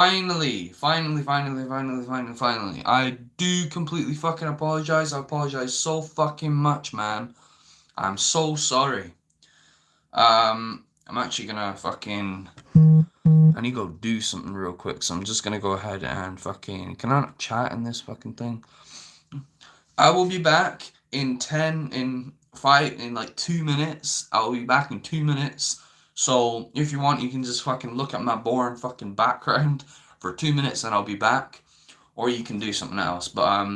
Finally. I do completely fucking apologize. I apologize so fucking much, man. I'm so sorry. I'm actually gonna fucking. I need to go do something real quick, so I'm just gonna go ahead and fucking. Can I not chat in this fucking thing? I will be back in 10, in 5, in like 2 minutes. I'll be back in 2 minutes. So if you want, you can just fucking look at my boring fucking background for 2 minutes and I'll be back. Or you can do something else. But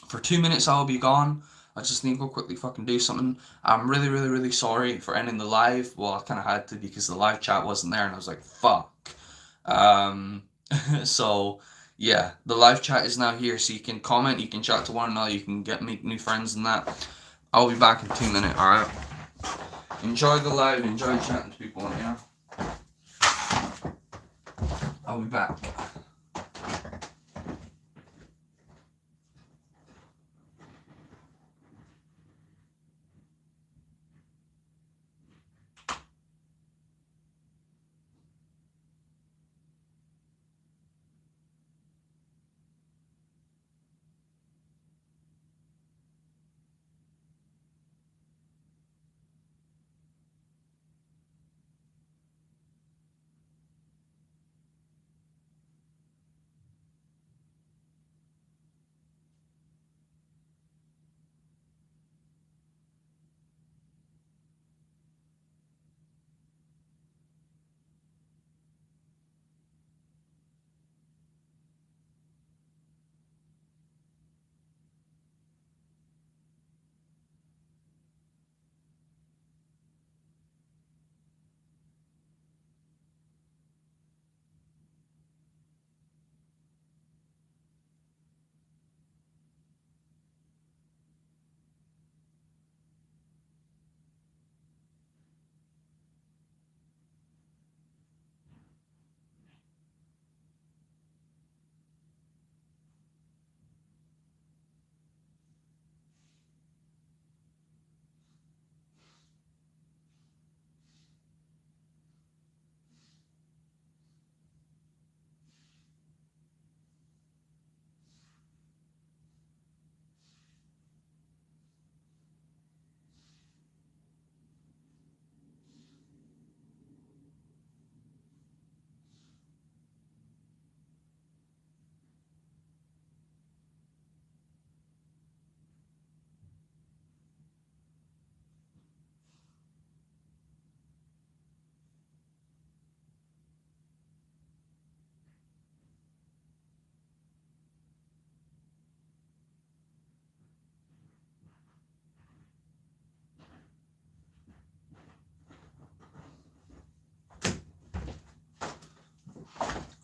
for 2 minutes I'll be gone. I just need to go quickly fucking do something. I'm really sorry for ending the live. Well, I kind of had to because the live chat wasn't there, and I was like, fuck. Um, so yeah, the live chat is now here, so you can comment, you can chat to one another, you can meet new friends and that. I'll be back in 2 minutes. All right. Enjoy the live. Enjoy chatting to people. Yeah. I'll be back.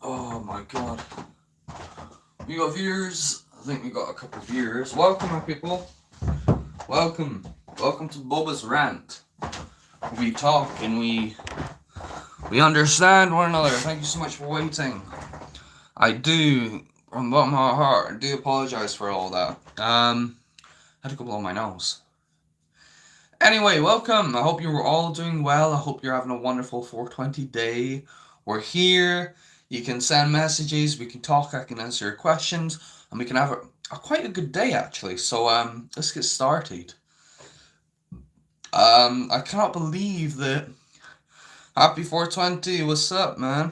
Oh my god. We got viewers. I think we got a couple of viewers. Welcome, my people. Welcome. Welcome to Boba's Rant. We talk and we understand one another. Thank you so much for waiting. I do, from the bottom of my heart, I do apologize for all that. I had to go blow my nose. Anyway, welcome. I hope you're all doing well. I hope you're having a wonderful 420 day. We're here. You can send messages. We can talk. I can answer your questions, and we can have a quite a good day actually. So let's get started. I cannot believe that. Happy 420. What's up, man?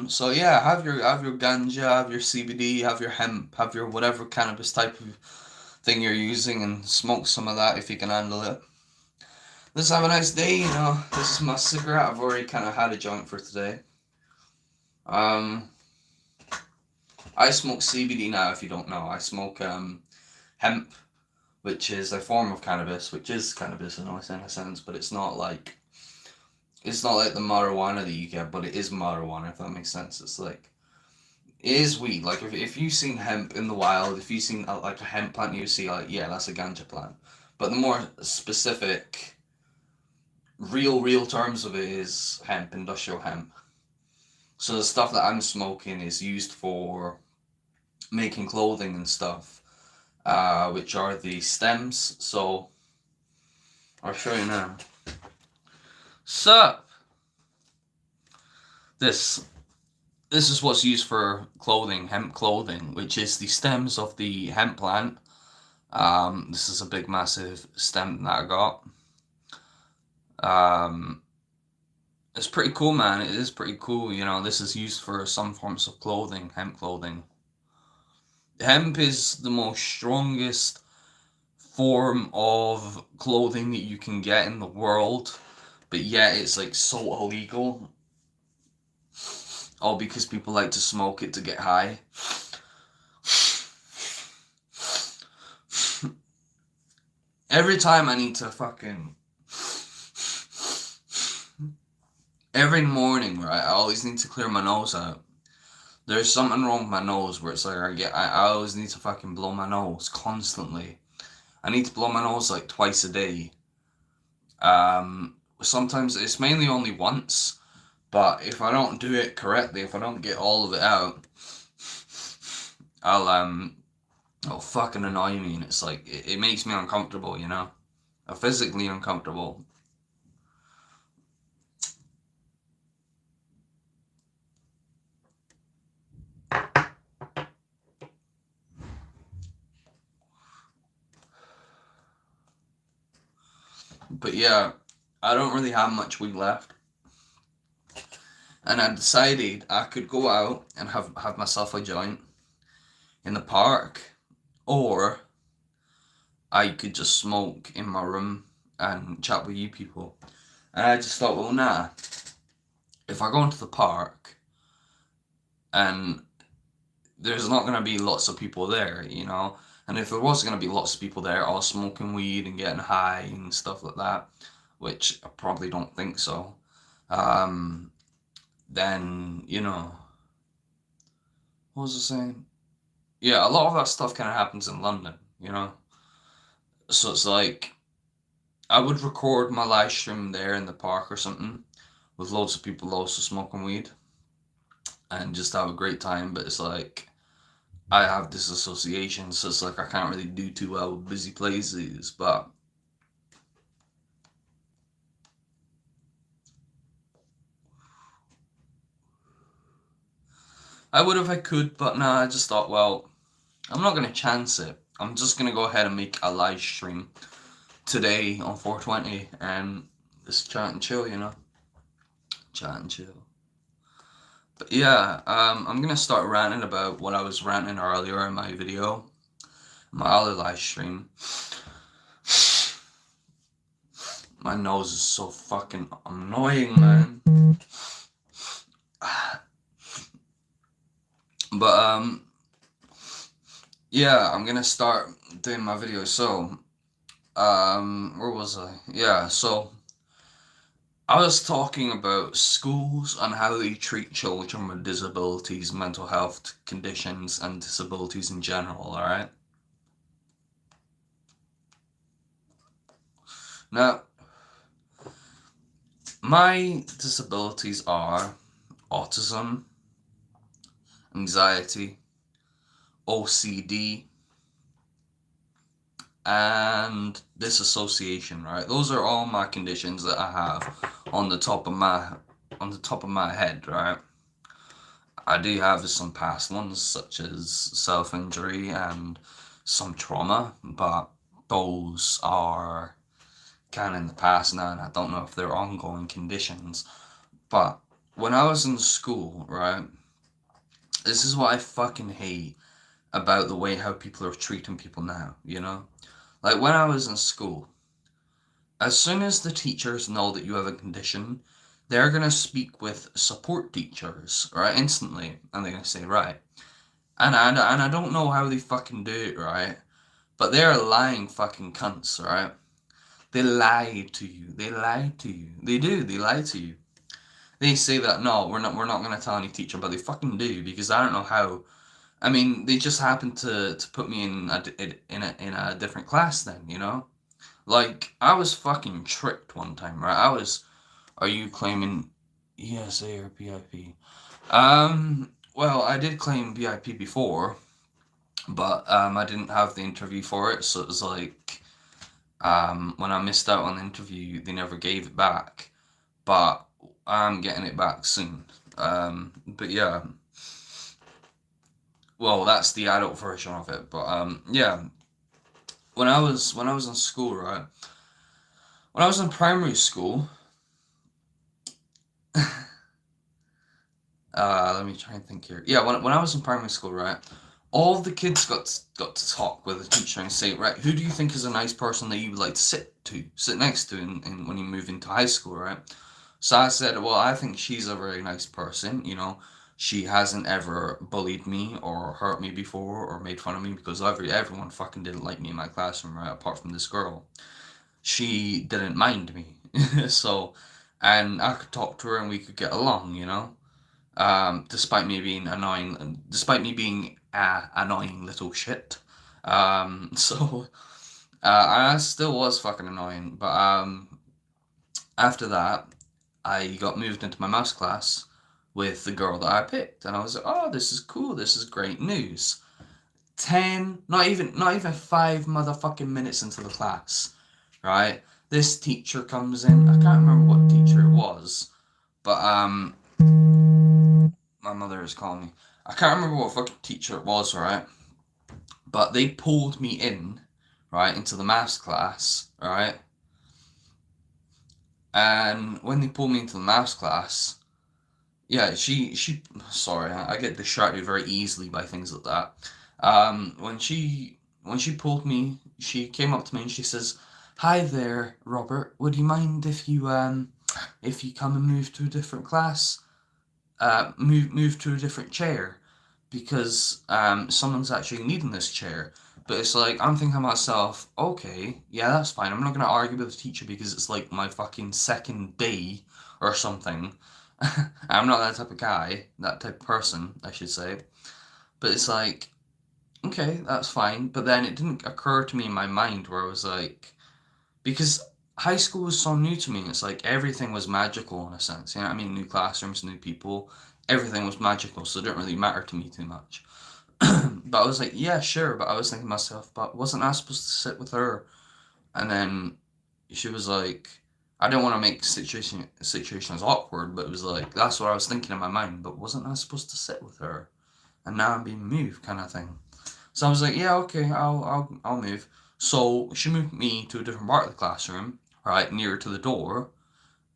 So yeah, have your ganja, have your CBD, have your hemp, have your whatever cannabis type of thing you're using, and smoke some of that if you can handle it. Let's have a nice day. This is my cigarette. I've already kind of had a joint for today. Um, I smoke CBD now. If you don't know, I smoke hemp, which is a form of cannabis, which is cannabis in a sense, but it's not like the marijuana that you get, but it is marijuana, if that makes sense. It's like, it is weed. Like, if you've seen hemp in the wild, if you've seen like a hemp plant, you see, like, yeah, that's a ganja plant. But the more specific, real terms of it is hemp, industrial hemp. So the stuff that I'm smoking is used for making clothing and stuff, which are the stems. So, I'll show you now. Sup? This this is what's used for clothing, hemp clothing, which is the stems of the hemp plant. This is a big, massive stem that I got. Um, it's pretty cool, man. It is pretty cool. You know, this is used for some forms of clothing, hemp clothing. Hemp is the most strongest form of clothing that you can get in the world, but yet it's like so illegal. All because people like to smoke it to get high. Every time I need to fucking... Every morning, right, I always need to clear my nose out. There's something wrong with my nose where it's like I always need to fucking blow my nose constantly. I need to blow my nose like twice a day. Sometimes it's mainly only once, but if I don't do it correctly, if I don't get all of it out, it'll fucking annoy me, and it's like it makes me uncomfortable, you know, physically uncomfortable. But yeah, I don't really have much weed left. And I decided I could go out and have myself a joint in the park, or I could just smoke in my room and chat with you people. And I just thought, well, nah, if I go into the park and there's not going to be lots of people there, you know, and if there was going to be lots of people there all smoking weed and getting high and stuff like that, which I probably don't think so, then, you know, what was I saying? Yeah, a lot of that stuff kind of happens in London, you know? So it's like, I would record my live stream there in the park or something, with loads of people also smoking weed, and just have a great time, but it's like, I have this association, so it's like I can't really do too well with busy places, but I would if I could, but nah, I just thought, well, I'm not going to chance it. I'm just going to go ahead and make a live stream today on 420 and just chat and chill, you know? Chat and chill. But yeah, I'm going to start ranting about what I was ranting earlier in my video, my other live stream. My nose is so fucking annoying, man. But, yeah, I'm gonna start doing my video. So, where was I? Yeah, so I was talking about schools and how they treat children with disabilities, mental health conditions, and disabilities in general, alright? Now, my disabilities are autism, anxiety, OCD, and disassociation, right? Those are all my conditions that I have on the top of my head, right? I do have some past ones, such as self-injury and some trauma, but those are kind of in the past now, and I don't know if they're ongoing conditions. But when I was in school, right, this is what I fucking hate about the way how people are treating people now, you know? Like, when I was in school, as soon as the teachers know that you have a condition, they're going to speak with support teachers, right, instantly, and they're going to say, right, and I don't know how they fucking do it, right, but they're lying fucking cunts, right? They lie to you. They lie to you. They do. They lie to you. They say that, no, we're not going to tell any teacher, but they fucking do, because I don't know how. I mean, they just happened to put me in a different class then, you know? Like, I was fucking tricked one time, right? Are you claiming ESA or BIP? Well, I did claim BIP before, but I didn't have the interview for it, so it was like, when I missed out on the interview, they never gave it back, but I'm getting it back soon. But yeah, well, that's the adult version of it. But yeah, when I was in school, right? When I was in primary school, let me try and think here. Yeah, when I was in primary school, right? All of the kids got to talk with the teacher and say, right, who do you think is a nice person that you would like to sit next to in when you move into high school, right? So I said, well, I think she's a very nice person. She hasn't ever bullied me or hurt me before or made fun of me because everyone fucking didn't like me in my classroom, right? Apart from this girl, she didn't mind me, so, and I could talk to her and we could get along. Despite me being annoying, despite me being a annoying little shit. So I still was fucking annoying, but after that, I got moved into my maths class with the girl that I picked, and I was like, "Oh, this is cool. This is great news." 10, not even 5 motherfucking minutes into the class, right? This teacher comes in. I can't remember what teacher it was, but my mother is calling me. I can't remember what fucking teacher it was, right? But they pulled me in, right, into the maths class, right? And when they pulled me into the maths class, yeah, sorry, I get distracted very easily by things like that. When she pulled me, she came up to me and she says, "Hi there, Robert. Would you mind if you come and move to a different class? Move to a different chair, because someone's actually needing this chair." But it's like, I'm thinking to myself, okay, yeah, that's fine. I'm not gonna argue with the teacher because it's like my fucking second day or something. I'm not that type of guy, that type of person, I should say. But it's like, okay, that's fine. But then it didn't occur to me in my mind where I was like, because high school was so new to me. It's like everything was magical in a sense. You know what I mean? New classrooms, new people, everything was magical. So it didn't really matter to me too much. But I was like, yeah, sure. But I was thinking to myself, but wasn't I supposed to sit with her? And then she was like, I didn't want to make situations awkward, but it was like that's what I was thinking in my mind. But wasn't I supposed to sit with her? And now I'm being moved, kind of thing. So I was like, yeah, okay, I'll move. So she moved me to a different part of the classroom, right, nearer to the door.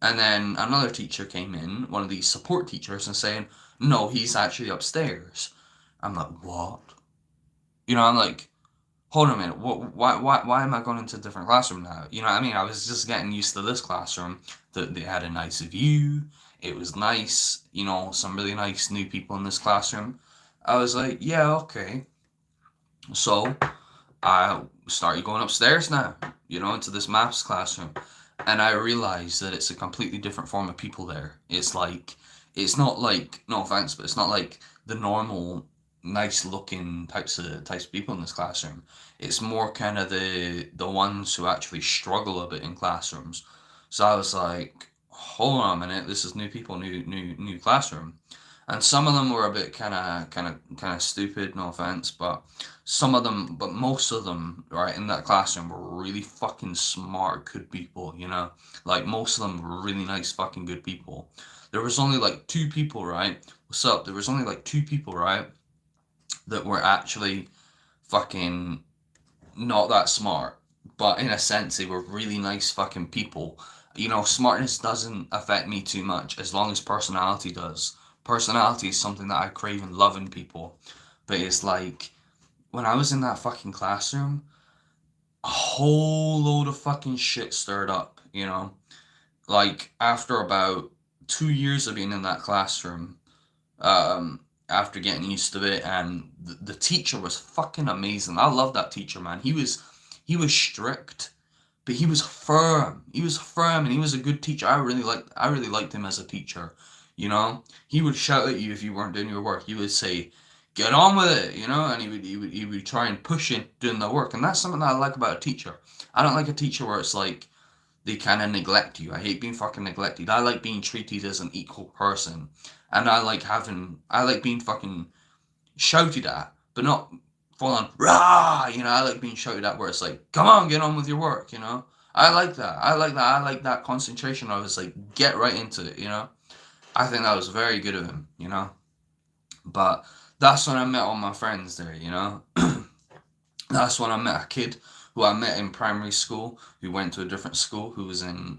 And then another teacher came in, one of these support teachers, and saying, no, he's actually upstairs. I'm like, what? I'm like, hold on a minute, why am I going into a different classroom now? You know what I mean? I was just getting used to this classroom. They had a nice view. It was nice. Some really nice new people in this classroom. I was like, yeah, okay. So I started going upstairs now, into this maths classroom. And I realized that it's a completely different form of people there. It's not like, no offense, but it's not like the normal, nice looking types of people in this classroom. It's more kind of the ones who actually struggle a bit in classrooms. So I was like, hold on a minute, this is new people, new classroom. And some of them were a bit kind of stupid, no offense, but most of them, right, in that classroom were really fucking smart, good people. Like, most of them were really nice, fucking good people. There was only like two people, right? What's up? There was only like two people, right, that were actually fucking not that smart, but in a sense, they were really nice fucking people. Smartness doesn't affect me too much as long as personality does. Personality is something that I crave and love in people. But it's like, when I was in that fucking classroom, a whole load of fucking shit stirred up. Like, after about 2 years of being in that classroom, after getting used to it, and the teacher was fucking amazing. I love that teacher, man. He was strict, but he was firm. He was firm, and he was a good teacher. I really liked him as a teacher. He would shout at you if you weren't doing your work. He would say, "Get on with it," and he would try and push you doing the work. And that's something that I like about a teacher. I don't like a teacher where it's like they kind of neglect you. I hate being fucking neglected. I like being treated as an equal person. And I like being fucking shouted at, but not full on rah. I like being shouted at where it's like, come on, get on with your work. I like that. I like that concentration. I was like, get right into it. I think that was very good of him, you know. But that's when I met all my friends there, you know. That's when I met a kid who I met in primary school who went to a different school who was in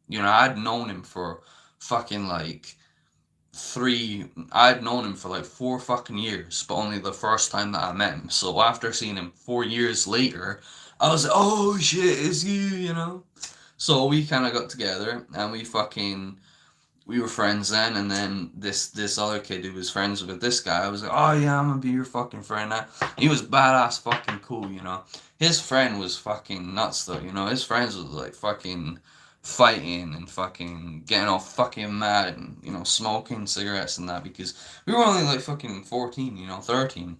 you know, I'd known him for fucking like I'd known him for like 4 fucking years, but only the first time that I met him. So after seeing him 4 years later, I was like, oh shit, it's you, you know? So we kind of got together and we were friends then, and then this other kid who was friends with this guy, I was like, oh yeah, I'm gonna be your fucking friend now. He was badass fucking cool, you know. His friend was fucking nuts though, you know. His friends was like fucking fighting and fucking getting all fucking mad and, you know, smoking cigarettes and that, because we were only like fucking 14, you know, 13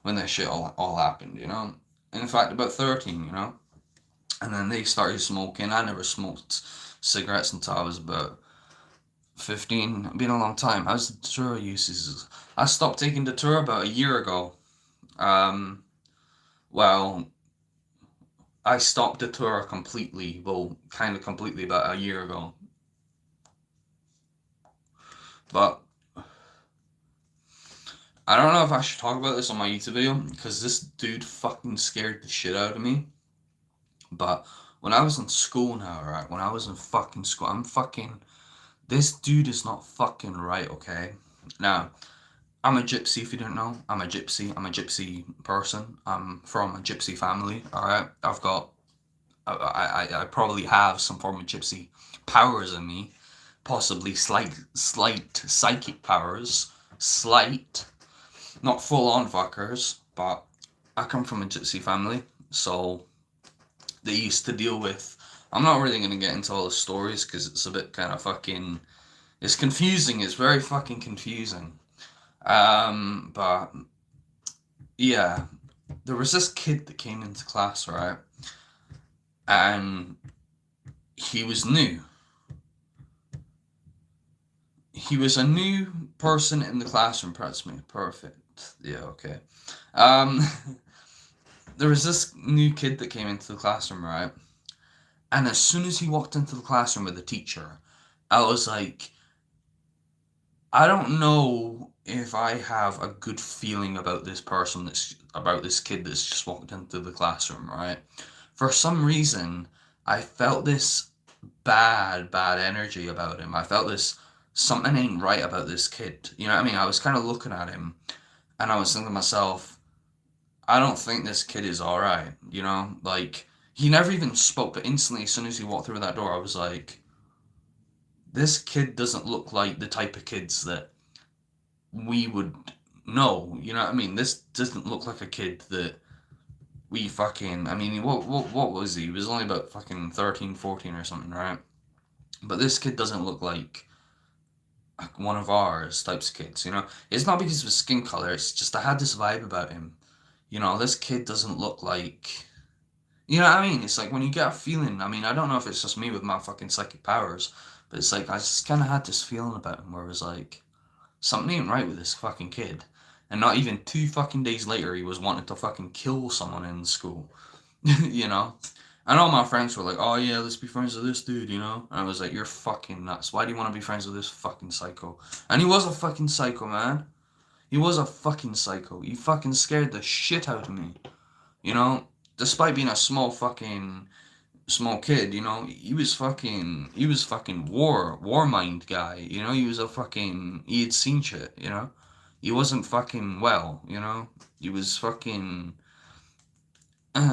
when that shit all happened, you know. In fact, about 13, you know. And then they started smoking. I never smoked cigarettes until I was about 15, been a long time. How's the Datura uses? I stopped taking Datura about a year ago. Um, well, I stopped Datura completely, well, kind of completely about a year ago. But I don't know if I should talk about this on my YouTube video, because this dude fucking scared the shit out of me. But when I was in school now, right? When I was in fucking school, this dude is not fucking right, okay? Now, I'm a gypsy, if you don't know. I'm a gypsy. I'm a gypsy person. I'm from a gypsy family, alright? I probably have some form of gypsy powers in me. Possibly slight psychic powers. Slight. Not full on fuckers, but I come from a gypsy family, so they used to deal with. I'm not really gonna get into all the stories because it's a bit kind of fucking. It's confusing. It's very fucking confusing. But yeah, there was this kid that came into class, right? And he was new. He was a new person in the classroom. That's me. Perfect. Yeah, okay. Um, there was this new kid that came into the classroom, right? And as soon as he walked into the classroom with the teacher, I was like, I don't know if I have a good feeling about this person about this kid that's just walked into the classroom, right? For some reason, I felt this bad energy about him. I felt this something ain't right about this kid. You know what I mean? I was kind of looking at him and I was thinking to myself, I don't think this kid is alright, you know? Like, he never even spoke, but instantly, as soon as he walked through that door, I was like, this kid doesn't look like the type of kids that we would know. You know what I mean? This doesn't look like a kid that we fucking. I mean, what was he? He was only about fucking 13, 14 or something, right? But this kid doesn't look like one of ours types of kids, you know? It's not because of his skin color, it's just I had this vibe about him. You know, this kid doesn't look like. You know what I mean? It's like when you get a feeling, I mean, I don't know if it's just me with my fucking psychic powers, but it's like I just kind of had this feeling about him where it was like, something ain't right with this fucking kid. And not even 2 fucking days later, he was wanting to fucking kill someone in school. You know? And all my friends were like, oh yeah, let's be friends with this dude, you know? And I was like, you're fucking nuts. Why do you want to be friends with this fucking psycho? And he was a fucking psycho, man. He was a fucking psycho. He fucking scared the shit out of me. You know? Despite being a small kid, you know, he was fucking war mind guy, you know, he had seen shit, you know, he wasn't fucking well, you know, he was fucking,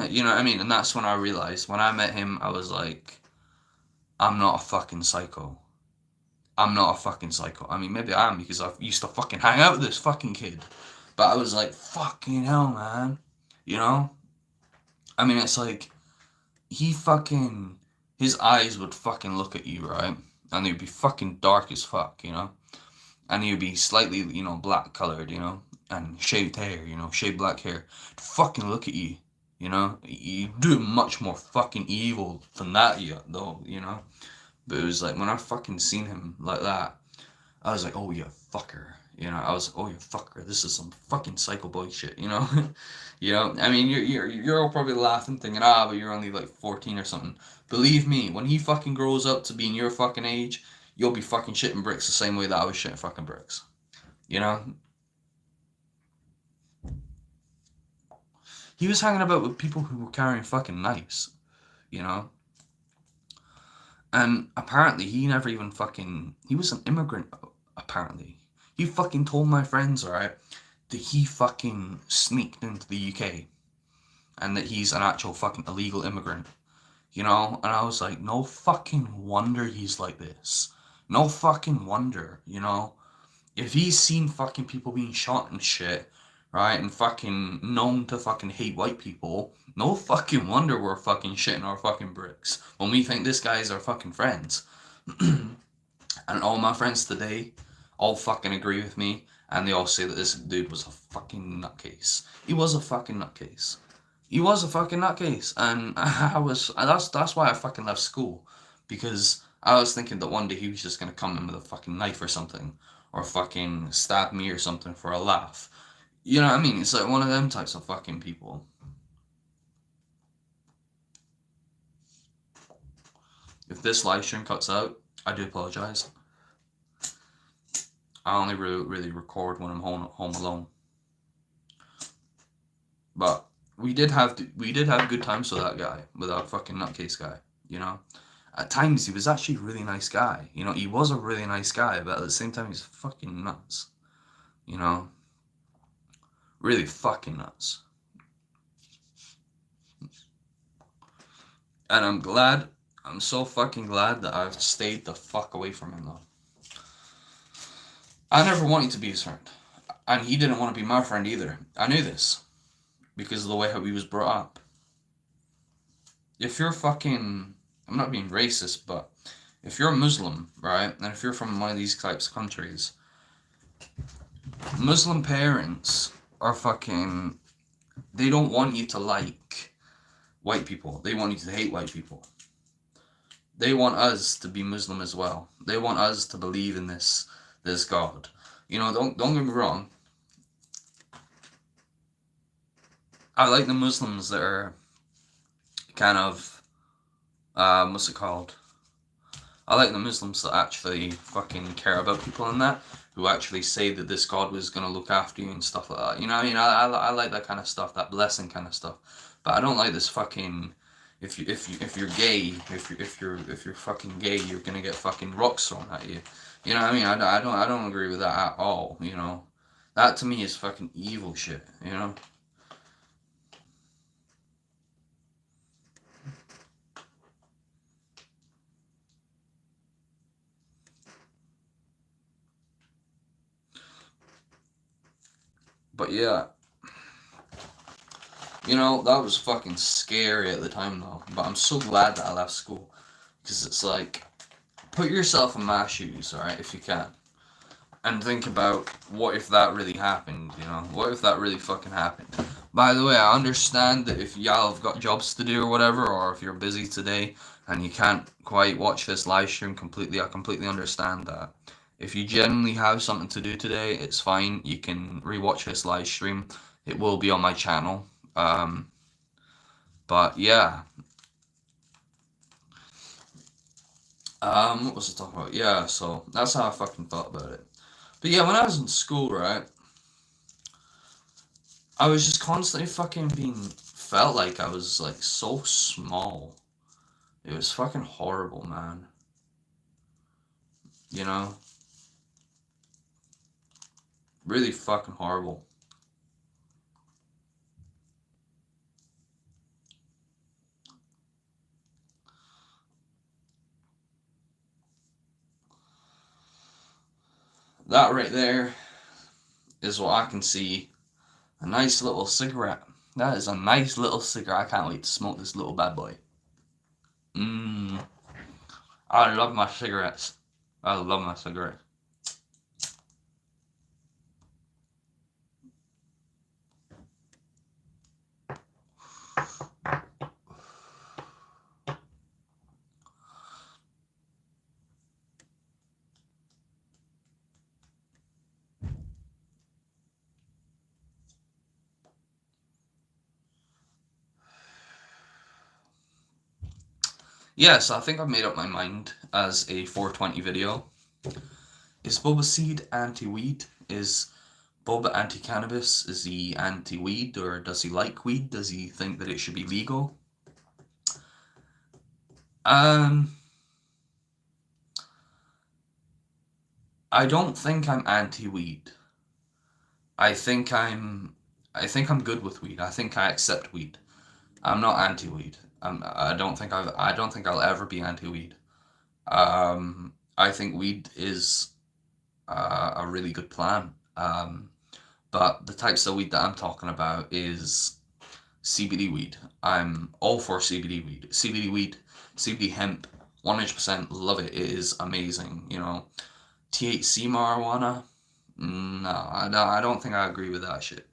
you know what I mean, and that's when I realized, when I met him, I was like, I'm not a fucking psycho. I'm not a fucking psycho. I mean, maybe I am because I used to fucking hang out with this fucking kid, but I was like, fucking hell, man, you know, I mean, it's like, his eyes would fucking look at you, right? And they'd be fucking dark as fuck, you know? And he'd be slightly, you know, black colored, you know? And shaved hair, you know, shaved black hair. To fucking look at you, you know? You do much more fucking evil than that, though, you know? But it was like, when I fucking seen him like that, I was like, oh, you fucker. You know, I was like, oh, you fucker. This is some fucking psycho boy shit, you know? You know, I mean, you're all probably laughing, thinking, but you're only like 14 or something. Believe me, when he fucking grows up to being your fucking age, you'll be fucking shitting bricks the same way that I was shitting fucking bricks. You know? He was hanging about with people who were carrying fucking knives, you know? And apparently he never even fucking... He was an immigrant, apparently. He fucking told my friends, right, that he fucking sneaked into the UK. And that he's an actual fucking illegal immigrant. You know? And I was like, no fucking wonder he's like this. No fucking wonder, you know? If he's seen fucking people being shot and shit, right, and fucking known to fucking hate white people, no fucking wonder we're fucking shitting our fucking bricks when we think this guy is our fucking friends. And all my friends today all fucking agree with me, and they all say that this dude was a fucking nutcase. He was a fucking nutcase. He was a fucking nutcase, and that's why I fucking left school, because I was thinking that one day he was just gonna come in with a fucking knife or something, or fucking stab me or something for a laugh. You know what I mean? It's like one of them types of fucking people. If this live stream cuts out, I do apologize. I only really record when I'm home alone. But we did have good times with that guy, with that fucking nutcase guy. You know, at times he was actually a really nice guy. You know, he was a really nice guy, but at the same time he's fucking nuts. You know, really fucking nuts. And I'm so fucking glad that I've stayed the fuck away from him though. I never wanted to be his friend. And he didn't want to be my friend either. I knew this. Because of the way how he was brought up. If you're fucking... I'm not being racist, but... If you're a Muslim, right? And if you're from one of these types of countries... Muslim parents are fucking... They don't want you to like white people. They want you to hate white people. They want us to be Muslim as well. They want us to believe in this God. You know, don't get me wrong. I like the Muslims that are kind of, what's it called? I like the Muslims that actually fucking care about people and that, who actually say that this God was gonna look after you and stuff like that. You know what I mean? I like that kind of stuff, that blessing kind of stuff. But I don't like this fucking... If you're gay, if you're fucking gay, you're gonna get fucking rocks thrown at you. You know what I mean? I don't agree with that at all. You know, that to me is fucking evil shit. You know. But yeah, you know, that was fucking scary at the time though. But I'm so glad that I left school, because it's like, put yourself in my shoes, alright, if you can. And think about, what if that really happened, you know? What if that really fucking happened? By the way, I understand that if y'all have got jobs to do or whatever, or if you're busy today and you can't quite watch this live stream completely, I completely understand that. If you genuinely have something to do today, it's fine. You can rewatch this live stream. It will be on my channel. But yeah. What was I talking about? Yeah, so that's how I fucking thought about it. But yeah, when I was in school, right, I was just constantly fucking felt like I was like so small. It was fucking horrible, man. You know? Really fucking horrible. That right there is what I can see. A nice little cigarette. That is a nice little cigarette. I can't wait to smoke this little bad boy. I love my cigarettes. I love my cigarettes. Yes, I think I've made up my mind as a 420 video. Is Boba Seed anti-weed? Is Boba anti-cannabis? Is he anti-weed, or does he like weed? Does he think that it should be legal? Um, I don't think I'm anti-weed. I think I'm I think I'm good with weed. I think I accept weed. I'm not anti-weed. I don't think I'll ever be anti-weed. I think weed is a really good plan. But the types of weed that I'm talking about is CBD weed. I'm all for CBD weed. CBD weed, CBD hemp, 100% love it. It is amazing. You know, THC marijuana. No, I don't think I agree with that shit.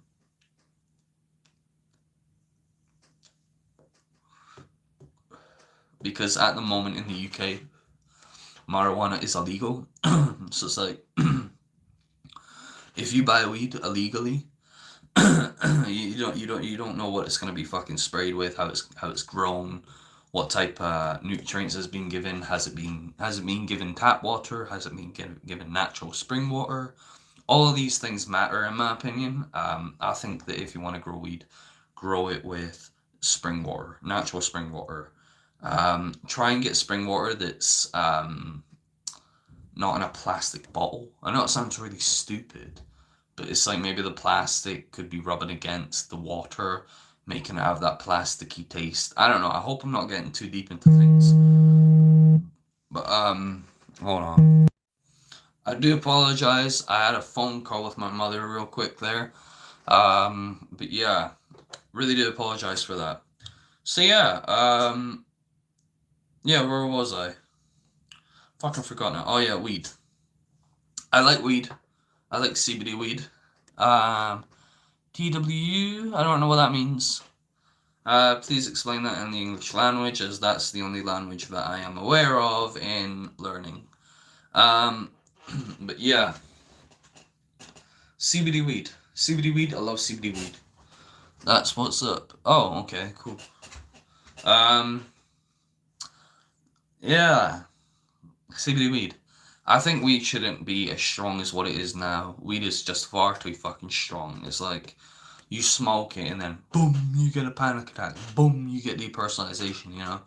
Because at the moment in the UK, marijuana is illegal. So it's like, if you buy weed illegally, you don't know what it's gonna be fucking sprayed with, how it's grown, what type of nutrients has been given. Has it been given tap water? Has it been given natural spring water? All of these things matter in my opinion. I think that if you want to grow weed, grow it with spring water, natural spring water. Try and get spring water that's not in a plastic bottle. I know it sounds really stupid, but it's like maybe the plastic could be rubbing against the water, making it have that plasticky taste. I don't know. I hope I'm not getting too deep into things. But hold on. I do apologize. I had a phone call with my mother real quick there. But yeah, really do apologize for that. So yeah, where was I? Fucking forgot now. Oh yeah, weed. I like weed. I like CBD weed. Um, TWU. I don't know what that means. Please explain that in the English language, as that's the only language that I am aware of in learning. Um, but yeah, CBD weed. CBD weed. I love CBD weed. That's what's up. Oh, okay, cool. Um, yeah, CBD weed. I think weed shouldn't be as strong as what it is now. Weed is just far too fucking strong. It's like you smoke it and then boom, you get a panic attack. Boom, you get depersonalization, you know?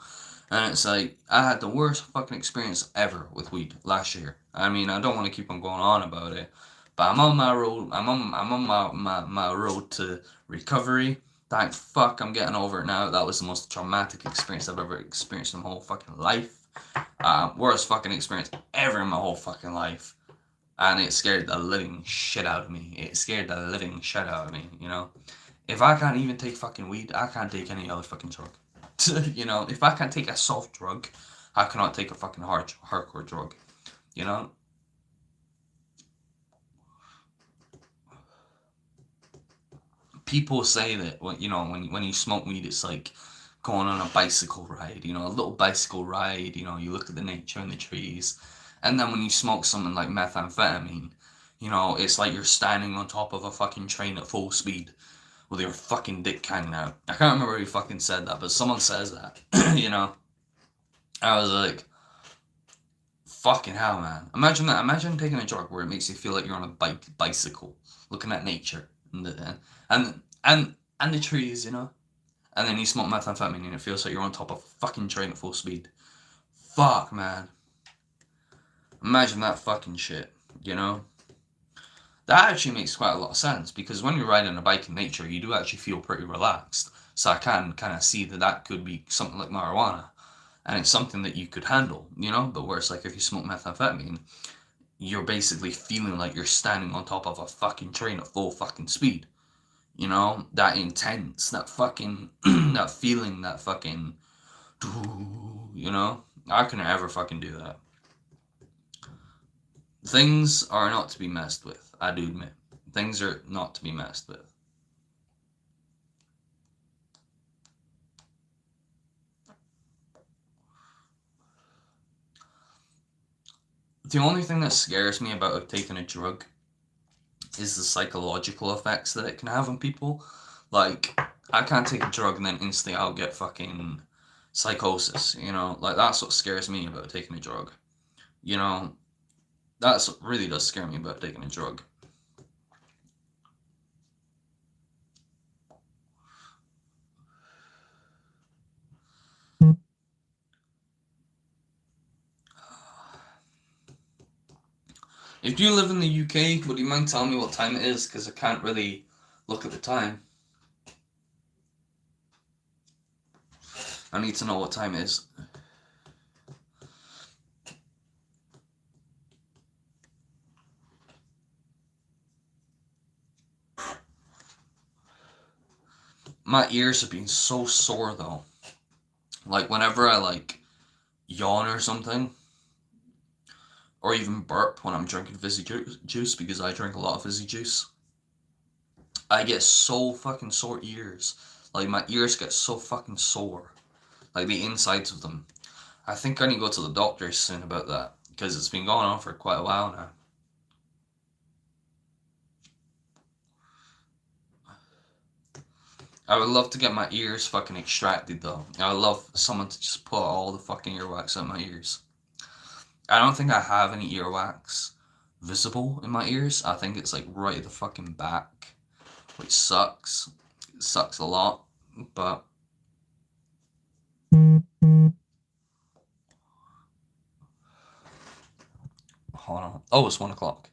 And it's like, I had the worst fucking experience ever with weed last year. I mean, I don't want to keep on going on about it, but I'm on my road, I'm on my road to recovery. Thank fuck I'm getting over it now. That was the most traumatic experience I've ever experienced in my whole fucking life. Worst fucking experience ever in my whole fucking life. And it scared the living shit out of me. It scared the living shit out of me, you know? If I can't even take fucking weed, I can't take any other fucking drug. You know, if I can't take a soft drug, I cannot take a fucking hardcore drug, you know? People say that, you know, when you smoke weed, it's like going on a bicycle ride, you know, a little bicycle ride, you know, you look at the nature and the trees. And then when you smoke something like methamphetamine, you know, it's like you're standing on top of a fucking train at full speed with your fucking dick hanging out. I can't remember who fucking said that, but someone says that, you know. I was like, fucking hell, man. Imagine that. Imagine taking a drug where it makes you feel like you're on a bicycle, looking at nature and the trees, you know. And then you smoke methamphetamine and it feels like you're on top of a fucking train at full speed. Fuck, man. Imagine that fucking shit, you know? That actually makes quite a lot of sense, because when you're riding a bike in nature, you do actually feel pretty relaxed. So I can kind of see that that could be something like marijuana. And it's something that you could handle, you know? But where it's like if you smoke methamphetamine, you're basically feeling like you're standing on top of a fucking train at full fucking speed. You know? That intense, that fucking, that feeling, that fucking, you know? I couldn't ever fucking do that. Things are not to be messed with, I do admit. Things are not to be messed with. The only thing that scares me about taking a drug is the psychological effects that it can have on people. Like, I can't take a drug and then instantly I'll get fucking, psychosis, you know? Like, that's what scares me about taking a drug. You know, that's what really does scare me about taking a drug. If you live in the UK, would you mind telling me what time it is? Because I can't really look at the time. I need to know what time it is. My ears have been so sore though. Like whenever I like yawn or something, or even burp when I'm drinking fizzy juice because I drink a lot of fizzy juice, I get so fucking sore ears. Like my ears get so fucking sore. Like the insides of them. I think I need to go to the doctor soon about that because it's been going on for quite a while now. I would love to get my ears fucking extracted though. I would love someone to just put all the fucking earwax out my ears. I don't think I have any earwax visible in my ears. I think it's like right at the fucking back, which sucks. It sucks a lot, but hold on. Oh, it's 1 o'clock.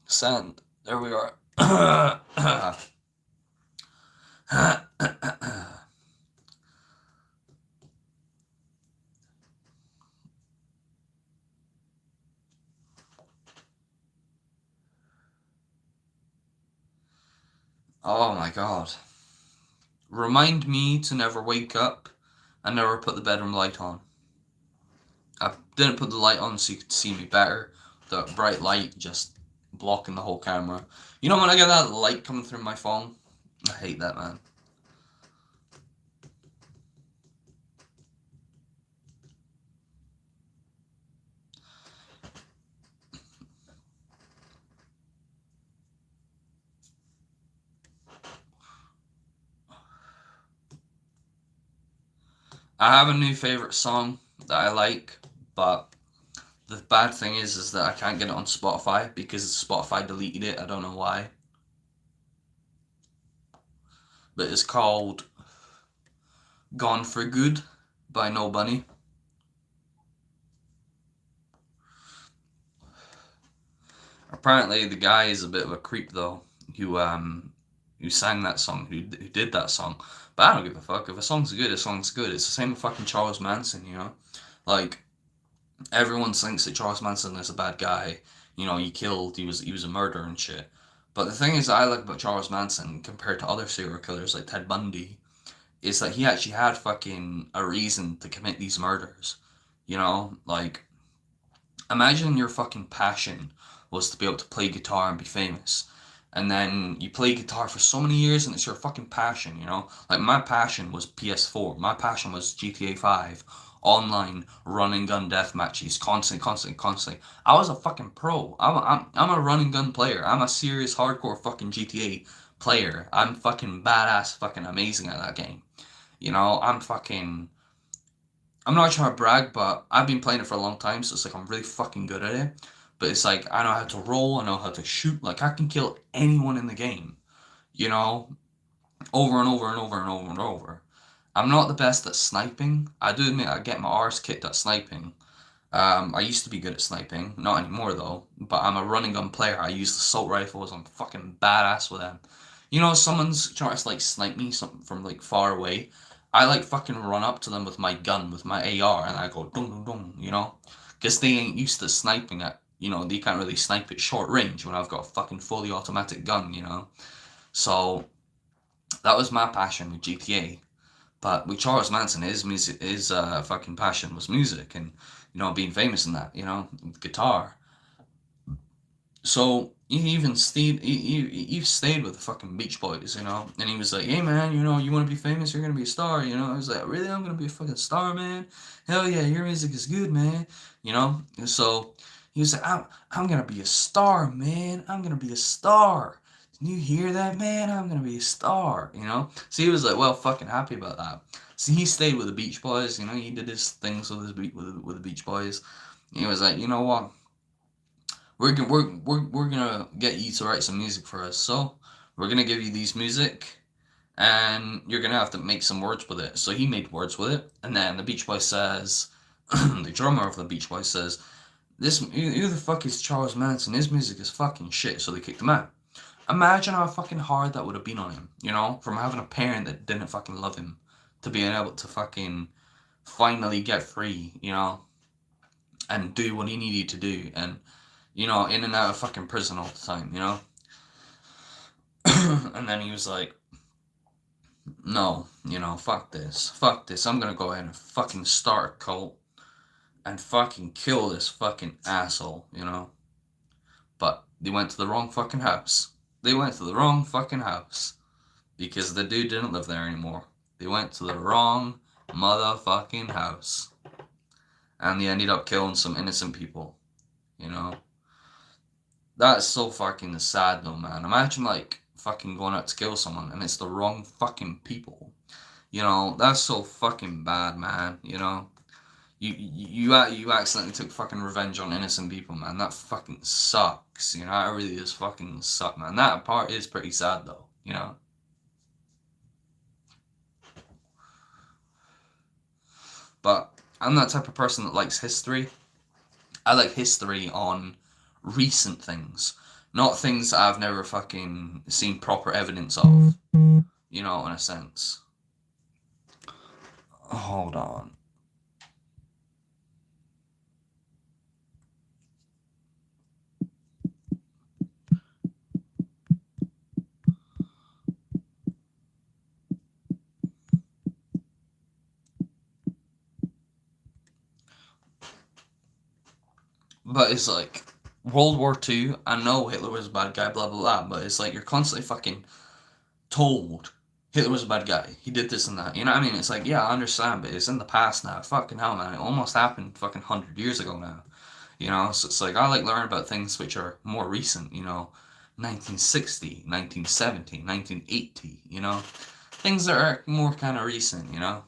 Sand. There we are. Oh my god. Remind me to never wake up and never put the bedroom light on. I didn't put the light on so you could see me better. The bright light just blocking the whole camera. You know when I get that light coming through my phone? I hate that, man. I have a new favorite song that I like, but the bad thing is that I can't get it on Spotify because Spotify deleted it. I don't know why. But it's called Gone for Good by No Bunny. Apparently the guy is a bit of a creep though, who sang that song, who did that song. But I don't give a fuck. If a song's good, a song's good. It's the same with fucking Charles Manson, you know? Like, everyone thinks that Charles Manson is a bad guy. You know, he was a murderer and shit. But the thing is that I like about Charles Manson compared to other serial killers like Ted Bundy is that he actually had fucking a reason to commit these murders. You know, like imagine your fucking passion was to be able to play guitar and be famous. And then you play guitar for so many years and it's your fucking passion, you know? Like my passion was PS4. My passion was GTA 5. Online run and gun death matches, constantly. I was a fucking pro. I'm a run and gun player. I'm a serious hardcore fucking GTA player. I'm fucking badass, fucking amazing at that game. You know, I'm not trying to brag, but I've been playing it for a long time, so it's like I'm really fucking good at it. But it's like I know how to roll, I know how to shoot, like I can kill anyone in the game, you know, over and over and over and over and over. I'm not the best at sniping. I do admit I get my arse kicked at sniping. I used to be good at sniping, not anymore though. But I'm a running gun player. I use assault rifles. I'm fucking badass with them. You know, someone's trying to like snipe me something from like far away. I like fucking run up to them with my gun, with my AR, and I go dum dum dum. You know, because they ain't used to sniping at. You know, they can't really snipe at short range when I've got a fucking fully automatic gun. You know, so that was my passion with GTA. But with Charles Manson, his fucking passion was music and you know being famous in that, you know, guitar. So he even he stayed with the fucking Beach Boys, you know, and he was like, "Hey man, you know, you want to be famous? You're gonna be a star." You know, I was like, "Really? I'm gonna be a fucking star, man? Hell yeah, your music is good, man." You know, and so He was like, I'm gonna be a star, man. I'm gonna be a star. Did you hear that, man? I'm gonna be a star, you know? So he was like, well, fucking happy about that. So he stayed with the Beach Boys, you know, he did his things with with the Beach Boys. And he was like, you know what? We're gonna get you to write some music for us. So we're gonna give you these music and you're gonna have to make some words with it. So he made words with it, and then the Beach Boy says, the drummer of the Beach Boys says, "This who the fuck is Charles Manson? His music is fucking shit." So they kicked him out. Imagine how fucking hard that would have been on him, you know, from having a parent that didn't fucking love him to being able to fucking finally get free, you know, and do what he needed to do, and you know, in and out of fucking prison all the time, you know. And then he was like, no, you know, fuck this, I'm gonna go ahead and fucking start a cult and fucking kill this fucking asshole, you know. But they went to the wrong fucking house. They went to the wrong fucking house because the dude didn't live there anymore. They went to the wrong motherfucking house, and they ended up killing some innocent people, you know. That's so fucking sad though, man. Imagine like fucking going out to kill someone and it's the wrong fucking people. You know, that's so fucking bad, man. You know, you accidentally took fucking revenge on innocent people, man. That fucking sucks. You know, that really is fucking suck, man. That part is pretty sad though. You know, but I'm that type of person that likes history. I like history on recent things, not things that I've never fucking seen proper evidence of. You know, in a sense. Hold on. But it's like World War II. I know Hitler was a bad guy, blah blah blah. But it's like you're constantly fucking told Hitler was a bad guy. He did this and that. You know what I mean? It's like, yeah, I understand, but it's in the past now. Fucking hell, man. It almost happened fucking 100 years ago now. You know, so it's like I like learning about things which are more recent. You know, 1960, 1970, 1980. You know, things that are more kind of recent. You know.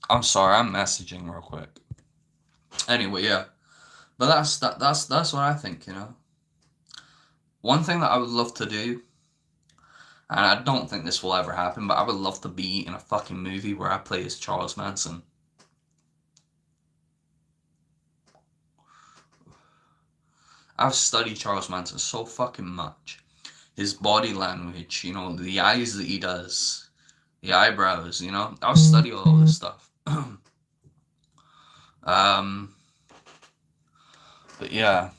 I'm sorry, I'm messaging real quick. Anyway, yeah. But that's what I think, you know. One thing that I would love to do, and I don't think this will ever happen, but I would love to be in a fucking movie where I play as Charles Manson. I've studied Charles Manson so fucking much. His body language, you know, the eyes that he does, the eyebrows, you know. I'll study all this stuff. um, but yeah.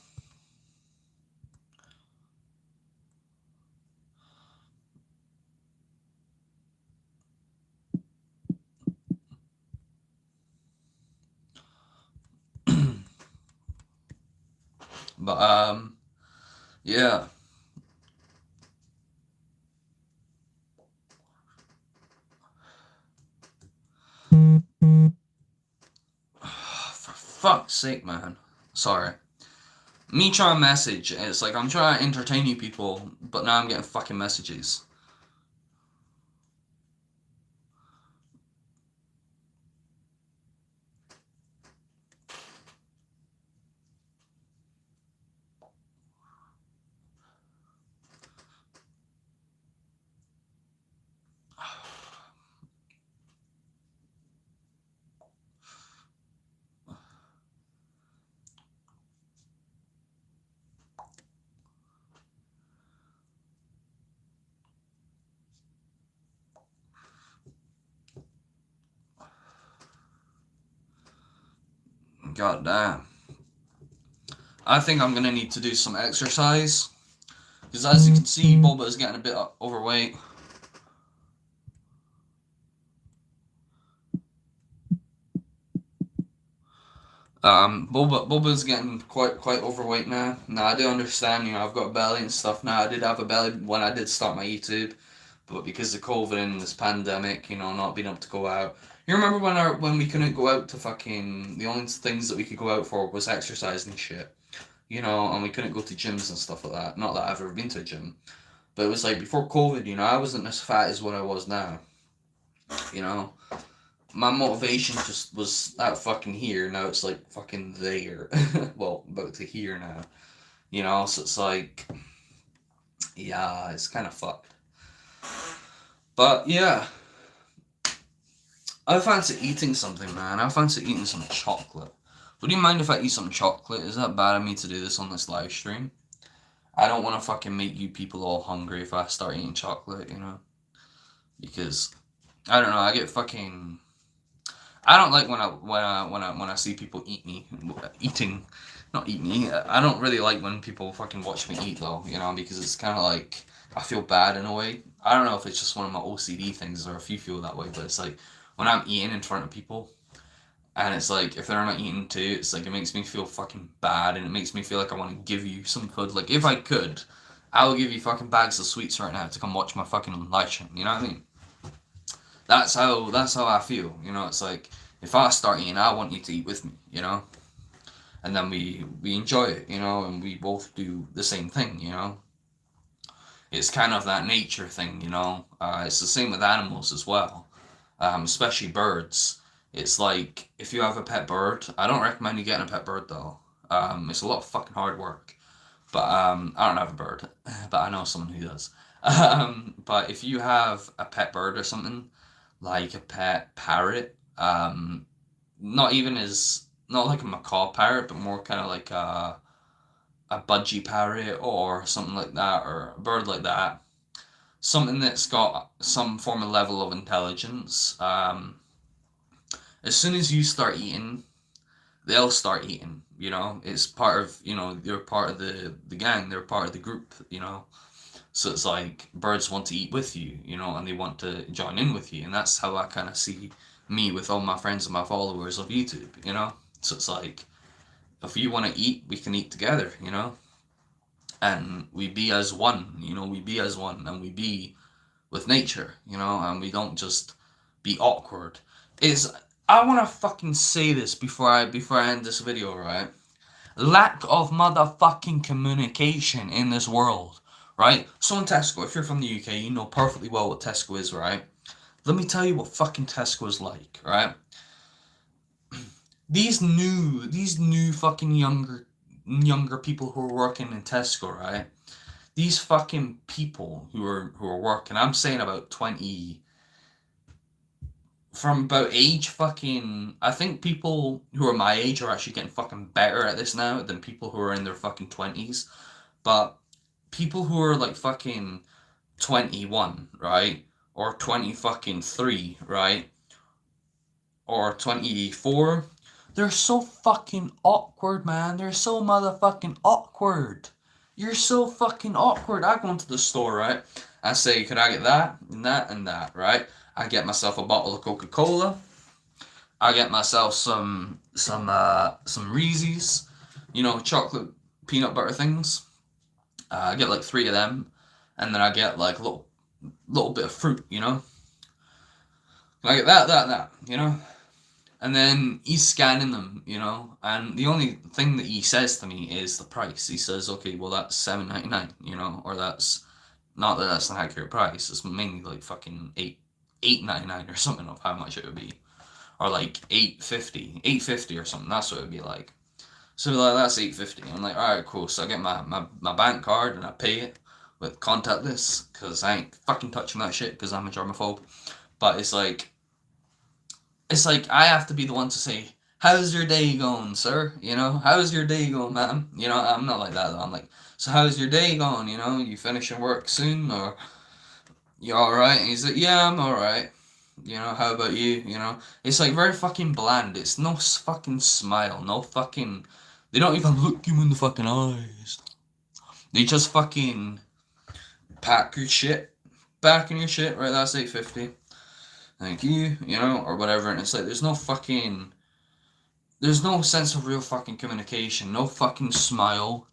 But yeah. For fuck's sake, man. Sorry. Me trying to message, it's like I'm trying to entertain you people, but now I'm getting fucking messages. God damn. I think I'm gonna need to do some exercise. Because as you can see, Boba is getting a bit overweight. Boba's getting quite overweight now. Now I do understand, I've got a belly and stuff now. I did have a belly when I did start my YouTube, but because of COVID and this pandemic, not being able to go out. You remember when we couldn't go out to fucking the only things that we could go out for was exercise and shit, and we couldn't go to gyms and stuff like that. Not that I've ever been to a gym, but it was like before COVID, I wasn't as fat as what I was now. You know, my motivation just was at fucking here. Now it's like fucking there. Well, about to here now. So it's like, yeah, it's kind of fucked. But yeah, I fancy eating something, man. I fancy eating some chocolate. Would you mind if I eat some chocolate? Is that bad of me to do this on this live stream? I don't want to fucking make you people all hungry if I start eating chocolate, because I don't know. I get fucking. I don't like when I see people not eat me. I don't really like when people fucking watch me eat though, because it's kind of like I feel bad in a way. I don't know if it's just one of my OCD things or if you feel that way, but it's like when I'm eating in front of people, and it's like if they're not eating too, it's like it makes me feel fucking bad, and it makes me feel like I want to give you some food. Like if I could, I would give you fucking bags of sweets right now to come watch my fucking live stream. You know what I mean? That's how I feel. It's like if I start eating, I want you to eat with me. And then we enjoy it. And we both do the same thing. It's kind of that nature thing. It's the same with animals as well, especially birds. It's like if you have a pet bird, I don't recommend you getting a pet bird though. It's a lot of fucking hard work. But I don't have a bird, but I know someone who does. But if you have a pet bird or something, like a pet parrot. Not even as not like a macaw parrot, but more kind of like a budgie parrot or something like that, or a bird like that. Something that's got some form of level of intelligence. As soon as you start eating, they'll start eating. It's part of they're part of the gang. They're part of the group. So it's like birds want to eat with you, and they want to join in with you. And that's how I kind of see me with all my friends and my followers of YouTube. So it's like, if you want to eat, we can eat together. And we be as one, we be as one, and we be with nature, and we don't just be awkward. I want to fucking say this before I end this video, right? Lack of motherfucking communication in this world, right? So in Tesco, if you're from the UK, you know perfectly well what Tesco is, right? Let me tell you what fucking Tesco is like, right? These new fucking younger people who are working in Tesco, right? These fucking people who are working, I'm saying about 20, from about age fucking, I think people who are my age are actually getting fucking better at this now than people who are in their fucking 20s. But people who are like fucking 21, right? Or 20 fucking 3, right? Or 24. They're so fucking awkward, man. They're so motherfucking awkward. You're so fucking awkward. I go into the store, right? I say, could I get that and that and that, right? I get myself a bottle of Coca-Cola. I get myself some Reese's, chocolate peanut butter things. I get like 3 of them, and then I get like a little bit of fruit. I get that. And then he's scanning them, and the only thing that he says to me is the price. He says, okay, well that's $7.99, or that's not that that's an accurate price. It's mainly like fucking $8.99 or something of how much it would be, or like $8.50 or something. That's what it would be like. So like that's $8.50. I'm like, all right, cool. So I get my bank card and I pay it with contactless because I ain't fucking touching that shit because I'm a germaphobe. But it's like I have to be the one to say, how's your day going, sir? How's your day going, ma'am? I'm not like that though. I'm like, so how's your day going? You finishing work soon, or you alright? And he's like, yeah, I'm alright. How about you? It's like very fucking bland. It's no fucking smile, no fucking. They don't even look you in the fucking eyes. They just fucking pack your shit back in your shit. Right, that's $8.50. Thank you, or whatever. And it's like there's no fucking. there's no sense of real fucking communication, no fucking smile,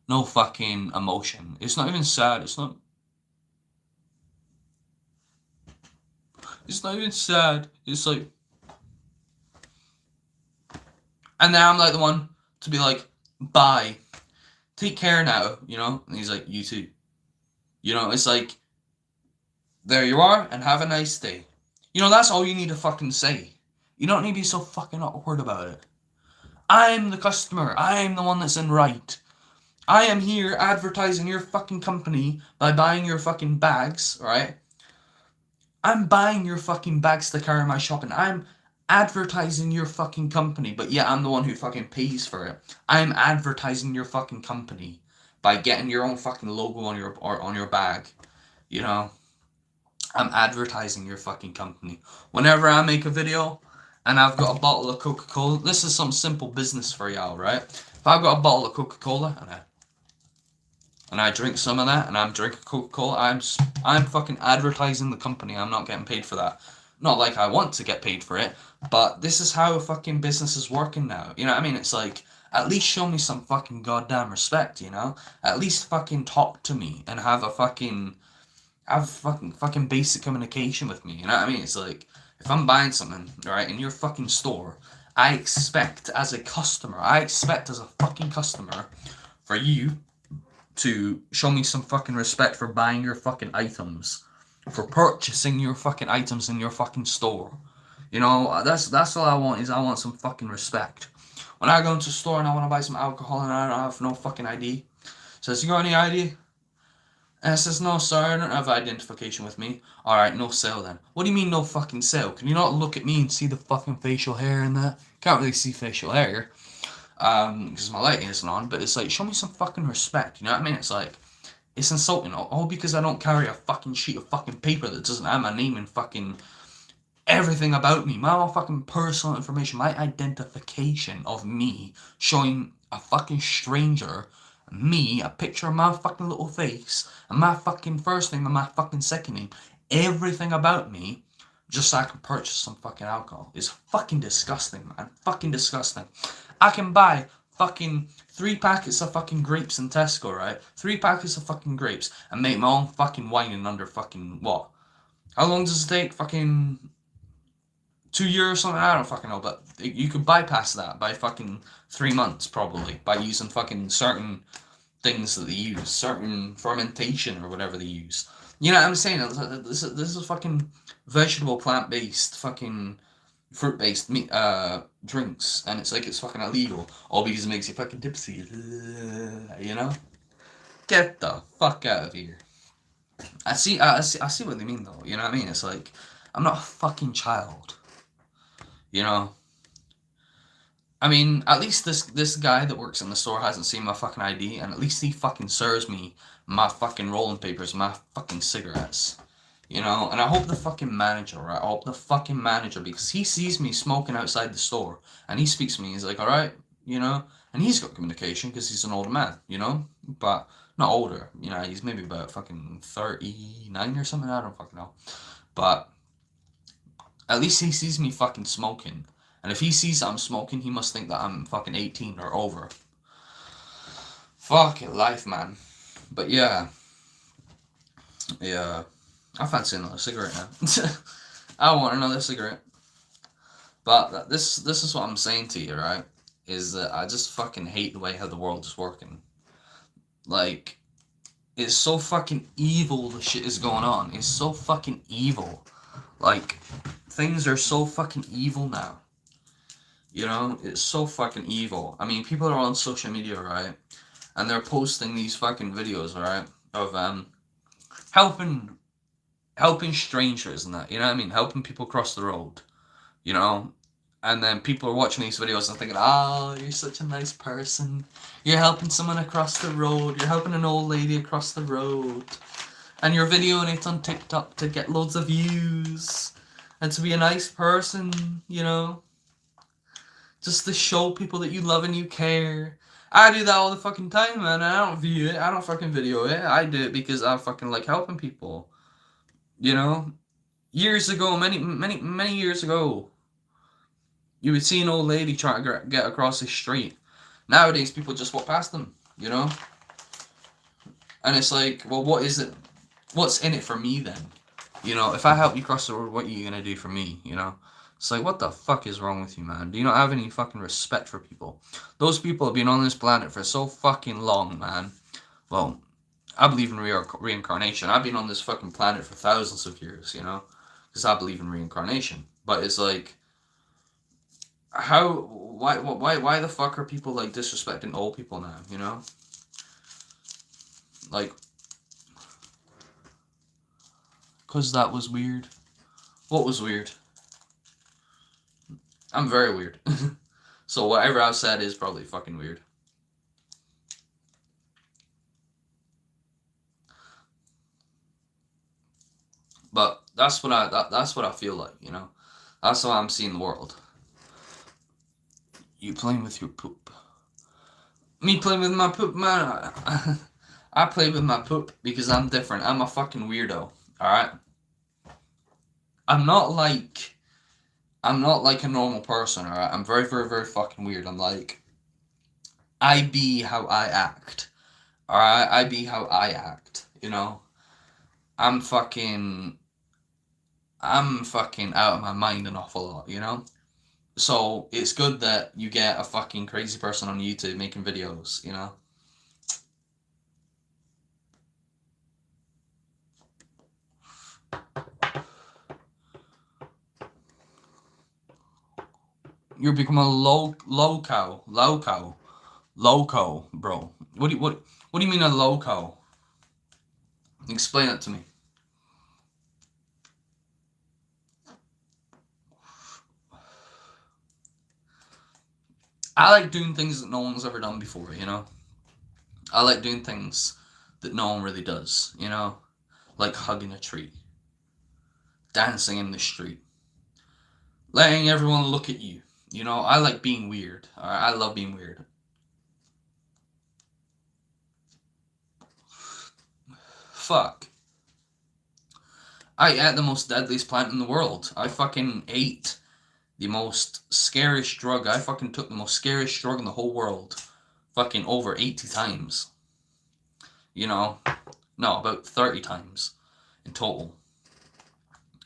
no fucking emotion. It's not even sad. It's not even sad. It's like, and then I'm like the one to be like, bye, take care now, you know? And he's like, you too. You know, it's like, there you are, and have a nice day. You know, that's all you need to fucking say. You don't need to be so fucking awkward about it. I'm the customer. I'm the one that's in right. I am here advertising your fucking company by buying your fucking bags, right? I'm buying your fucking bags to carry my shopping. I'm advertising your fucking company, but yeah, I'm the one who fucking pays for it. I'm advertising your fucking company by getting your own fucking logo on your bag. You know, I'm advertising your fucking company. Whenever I make a video and I've got a bottle of Coca-Cola, this is some simple business for y'all, right? If I've got a bottle of Coca-Cola and I drink some of that, and I'm drinking Coca-Cola, I'm fucking advertising the company. I'm not getting paid for that. Not like I want to get paid for it, but this is how a fucking business is working now. You know what I mean? It's like, at least show me some fucking goddamn respect, you know? At least fucking talk to me and have fucking basic communication with me. You know what I mean? It's like, if I'm buying something, right, in your fucking store, I expect as a customer for you to show me some fucking respect for buying your fucking items, for purchasing your fucking items in your fucking store. You know, that's all I want, is I want some fucking respect. When I go into a store and I want to buy some alcohol and I don't have no fucking ID, says, you got any ID? And it says, no sir, I don't have identification with me. Alright, no sale then. What do you mean no fucking sale? Can you not look at me and see the fucking facial hair and that? Can't really see facial hair. Because my lighting isn't on, but it's like, show me some fucking respect, you know what I mean? It's like, it's insulting, all because I don't carry a fucking sheet of fucking paper that doesn't have my name and fucking everything about me, my fucking personal information, my identification of me, showing a fucking stranger, me, a picture of my fucking little face, and my fucking first name and my fucking second name, everything about me, just so I can purchase some fucking alcohol, is fucking disgusting, man. Fucking disgusting. I can buy fucking 3 packets of fucking grapes in Tesco, right? 3 packets of fucking grapes and make my own fucking wine in under fucking what? How long does it take? Fucking 2 years or something? I don't fucking know, but you could bypass that by fucking 3 months probably by using fucking certain things that they use, certain fermentation or whatever they use. You know what I'm saying? This is fucking vegetable, plant-based, fucking fruit-based meat, drinks, and it's like it's fucking illegal, all because it makes you fucking tipsy. You know? Get the fuck out of here. I see what they mean though. You know what I mean? It's like, I'm not a fucking child. You know? I mean, at least this guy that works in the store hasn't seen my fucking ID, and at least he fucking serves me my fucking rolling papers, my fucking cigarettes. You know, and I hope the fucking manager, right? I hope the fucking manager, because he sees me smoking outside the store, and he speaks to me, he's like, alright, you know, and he's got communication, because he's an older man, you know, but not older, you know, he's maybe about fucking 39 or something, I don't fucking know, but at least he sees me fucking smoking, and if he sees I'm smoking, he must think that I'm fucking 18 or over. Fucking life, man. But yeah, I fancy another cigarette now. I want another cigarette. But this is what I'm saying to you, right? Is that I just fucking hate the way how the world is working. Like, it's so fucking evil the shit is going on. It's so fucking evil. Like, things are so fucking evil now. You know? It's so fucking evil. I mean, people are on social media, right? And they're posting these fucking videos, right? Of, helping strangers and that, you know what I mean? Helping people cross the road, you know? And then people are watching these videos and thinking, oh, you're such a nice person. You're helping someone across the road. You're helping an old lady across the road. And you're videoing it on TikTok to get loads of views. And to be a nice person, you know? Just to show people that you love and you care. I do that all the fucking time, man. I don't view it. I don't fucking video it. I do it because I fucking like helping people. You know? Years ago, many years ago, You would see an old lady trying to get across the street. Nowadays, people just walk past them, you know? And it's like, well, what is it? What's in it for me then? You know, if I help you cross the road, what are you gonna do for me, you know? It's like, what the fuck is wrong with you, man? Do you not have any fucking respect for people? Those people have been on this planet for so fucking long, man. Well, I believe in reincarnation. I've been on this fucking planet for thousands of years, you know? Because I believe in reincarnation. But it's like, why the fuck are people, like, disrespecting old people now, you know? Like, because that was weird. What was weird? I'm very weird. So whatever I've said is probably fucking weird. But that's what I feel like, you know. That's how I'm seeing the world. You playing with your poop. Me playing with my poop, man. I play with my poop because I'm different. I'm a fucking weirdo. Alright? I'm not like a normal person, alright? I'm very, very, very fucking weird. I'm like, I be how I act. Alright? I be how I act, you know? I'm fucking out of my mind an awful lot, you know? So it's good that you get a fucking crazy person on YouTube making videos, you know? You're becoming a loco, bro. What do you mean a loco? Explain it to me. I like doing things that no one's ever done before, you know? I like doing things that no one really does, you know? Like hugging a tree, dancing in the street, letting everyone look at you. You know, I like being weird. I love being weird. Fuck. I ate the most deadliest plant in the world. I fucking ate the most scariest drug. I fucking took the most scariest drug in the whole world. Fucking over 80 times. You know? No, about 30 times in total.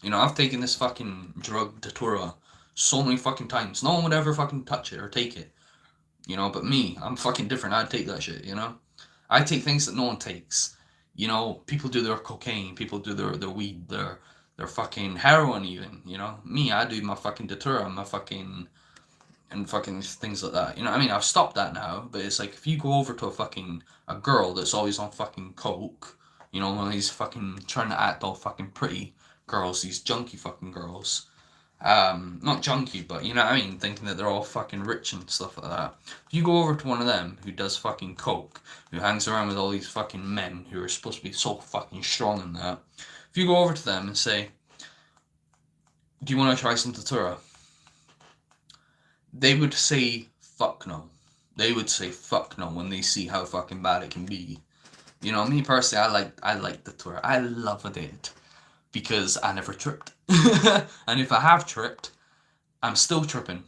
You know, I've taken this fucking drug, Datura, so many fucking times. No one would ever fucking touch it or take it. You know, but me, I'm fucking different. I'd take that shit, you know? I take things that no one takes. You know, people do their cocaine, people do their weed, their fucking heroin even, you know? Me, I do my fucking Datura, my fucking and fucking things like that. You know, I mean, I've stopped that now, but it's like if you go over to a girl that's always on fucking coke, you know, one of these fucking trying to act all fucking pretty girls, these junky fucking girls. Not junky, but you know what I mean, thinking that they're all fucking rich and stuff like that. If you go over to one of them who does fucking coke, who hangs around with all these fucking men who are supposed to be so fucking strong and that, if you go over to them and say, do you want to try some Datura? They would say fuck no. They would say fuck no when they see how fucking bad it can be. You know, me personally, I like Datura. I loved it because I never tripped. And if I have tripped, I'm still tripping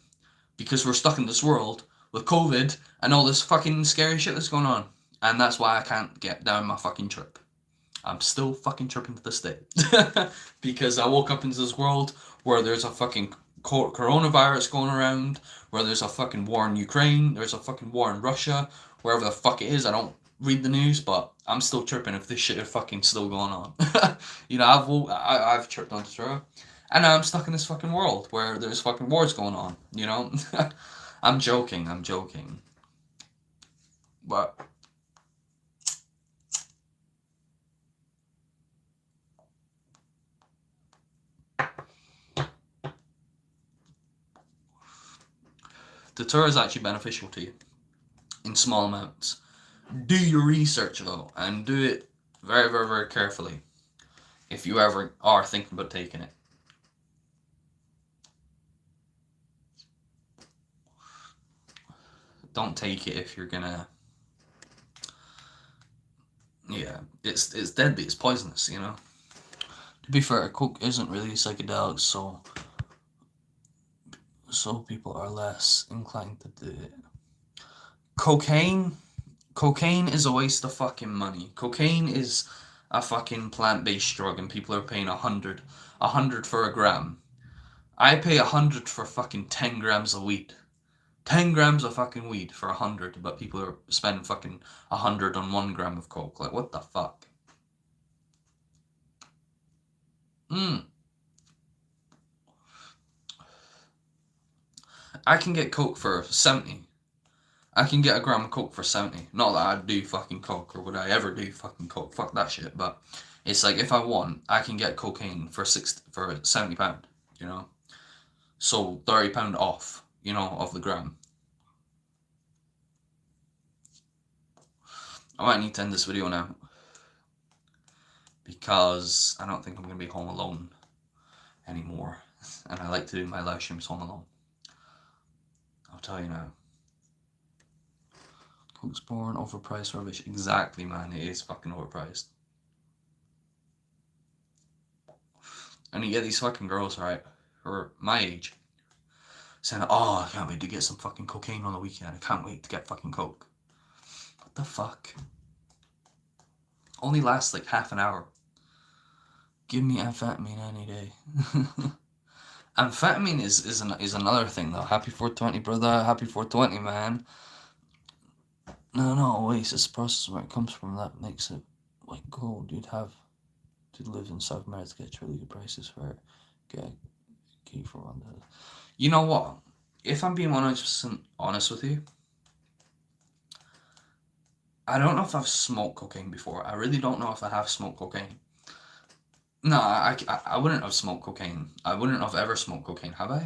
because we're stuck in this world with COVID and all this fucking scary shit that's going on. And that's why I can't get down my fucking trip. I'm still fucking tripping to this day. Because I woke up into this world where there's a fucking coronavirus going around, where there's a fucking war in Ukraine, there's a fucking war in Russia, wherever the fuck it is. I don't read the news, but I'm still tripping if this shit is fucking still going on. You know, I've tripped on Twitter, and now I'm stuck in this fucking world where there's fucking wars going on. You know, I'm joking, but the tour is actually beneficial to you in small amounts. Do your research though, and do it very, very, very carefully if you ever are thinking about taking it. Don't take it if you're gonna. Yeah, it's deadly. It's poisonous. You know. To be fair, coke isn't really psychedelic, so so people are less inclined to do it. Cocaine? Cocaine is a waste of fucking money. Cocaine is a fucking plant-based drug and people are paying a hundred for a gram. I pay 100 for fucking 10 grams of weed. 10 grams of fucking weed for 100, but people are spending fucking 100 on 1 gram of coke. Like, what the fuck? I can get coke for 70. I can get a gram of coke for 70. Not that I do fucking coke or would I ever do fucking coke. Fuck that shit. But it's like if I want, I can get cocaine for £70, you know? So £30 off, you know, of the gram. I might need to end this video now. Because I don't think I'm going to be home alone anymore. And I like to do my live streams home alone. I'll tell you now. Coke's born, overpriced rubbish. Exactly, man. It is fucking overpriced. And you get these fucking girls, right, who are my age, saying, oh, I can't wait to get some fucking cocaine on the weekend. I can't wait to get fucking coke. What the fuck? Only lasts like half an hour. Give me amphetamine any day. Amphetamine is another thing though. Happy 420, brother. Happy 420, man. No, Oasis process where it comes from that makes it like gold. You'd have to live in South America to get really good prices for it. Get key for one. You know what? If I'm being 100% honest with you, I don't know if I've smoked cocaine before. I really don't know if I have smoked cocaine. No, I wouldn't have smoked cocaine. I wouldn't have ever smoked cocaine, have I?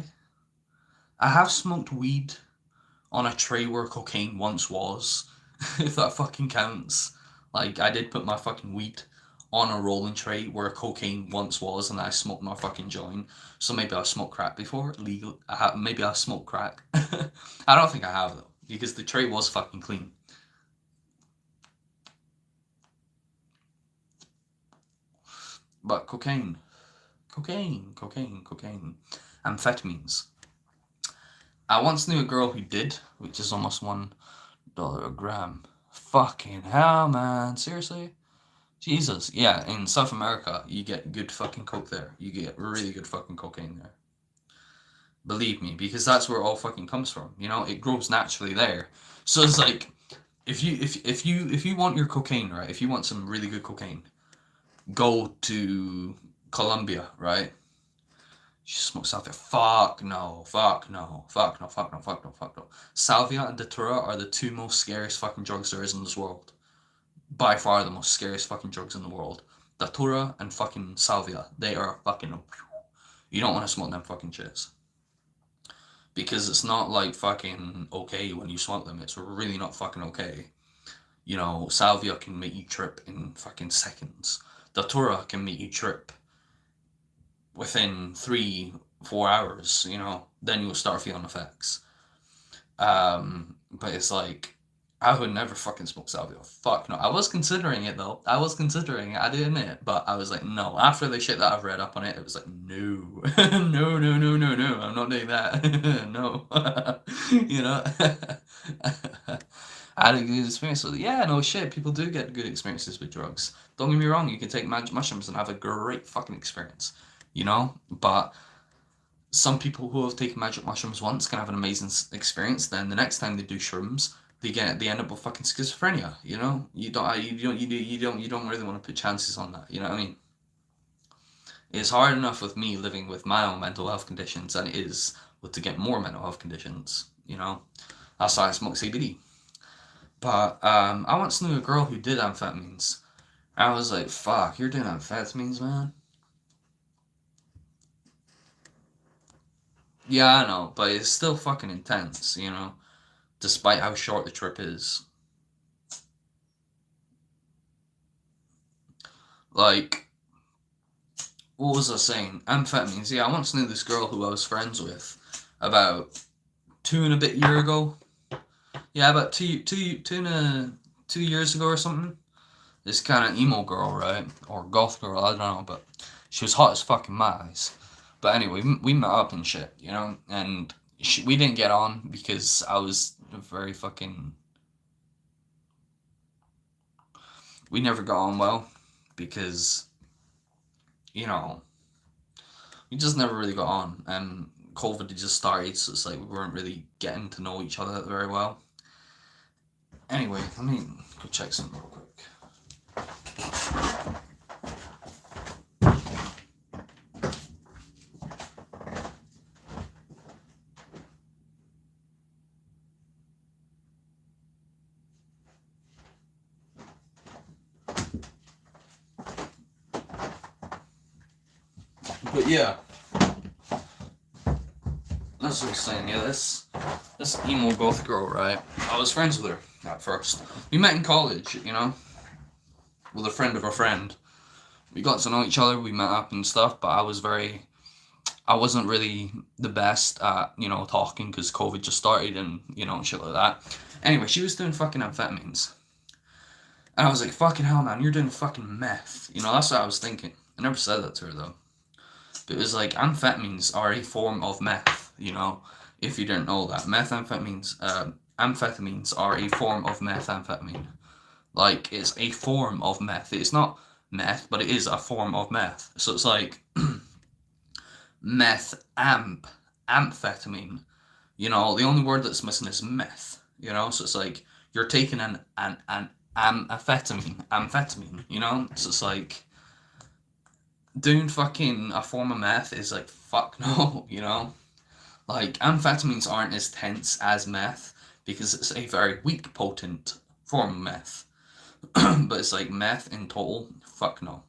I have smoked weed on a tray where cocaine once was, if that fucking counts. Like, I did put my fucking weed on a rolling tray where cocaine once was, and I smoked my fucking joint. So maybe I've smoked crack before, legal. Maybe I've smoked crack. I don't think I have, though, because the tray was fucking clean. But cocaine. Amphetamines. I once knew a girl who did, which is almost $1 a gram. Fucking hell, man. Seriously? Jesus. Yeah, in South America, you get good fucking coke there. You get really good fucking cocaine there. Believe me, because that's where it all fucking comes from. You know, it grows naturally there. So it's like, if you want your cocaine, right? If you want some really good cocaine, go to Colombia, right? She smokes salvia. Fuck no. Salvia and Datura are the two most scariest fucking drugs there is in this world. By far the most scariest fucking drugs in the world. Datura and fucking salvia. They are fucking... You don't want to smoke them fucking shits. Because it's not like fucking okay when you smoke them. It's really not fucking okay. You know, salvia can make you trip in fucking seconds. Datura can make you trip within 3-4 hours, you know, then you'll start feeling effects. But it's like, I would never fucking smoke salvia. Fuck no. I was considering it though. I do admit it. But I was like, no. After the shit that I've read up on it, it was like, no. No. I'm not doing that. No. You know? I had a good experience with it. Yeah, no shit. People do get good experiences with drugs. Don't get me wrong. You can take magic mushrooms and have a great fucking experience. You know? But some people who have taken magic mushrooms once can have an amazing experience. Then the next time they do shrooms, they end up with fucking schizophrenia. You know, you don't really want to put chances on that. You know what I mean? It's hard enough with me living with my own mental health conditions than it is to get more mental health conditions. You know, that's why I smoke CBD. But I once knew a girl who did amphetamines. I was like, fuck, you're doing amphetamines, man? Yeah, I know, but it's still fucking intense, you know, despite how short the trip is. Like, what was I saying? Amphetamines. Yeah, I once knew this girl who I was friends with about 2.5 years ago. Yeah, about 2 years ago or something. This kind of emo girl, right? Or goth girl, I don't know, but she was hot as fucking my eyes. But anyway, we met up and shit, you know, and we didn't get on because I was very fucking. We never got on well because, you know, we just never really got on, and COVID had just started, so it's like we weren't really getting to know each other very well. Anyway, let me go check something real quick. But yeah, that's what I was saying. Yeah, this emo goth girl, right? I was friends with her at first. We met in college, you know, with a friend of a friend. We got to know each other. We met up and stuff. But I wasn't really the best at, you know, talking because COVID just started and, you know, shit like that. Anyway, she was doing fucking amphetamines. And I was like, fucking hell, man, you're doing fucking meth. You know, that's what I was thinking. I never said that to her, though. But it was like, amphetamines are a form of meth, you know, if you didn't know that. Amphetamines are a form of methamphetamine. Like, it's a form of meth. It's not meth, but it is a form of meth. So it's like, amphetamine. You know, the only word that's missing is meth. You know, so it's like you're taking an amphetamine. You know, so it's like doing fucking a form of meth is like fuck no. You know, like amphetamines aren't as tense as meth because it's a very weak potent form of meth. But it's like meth in total, fuck no.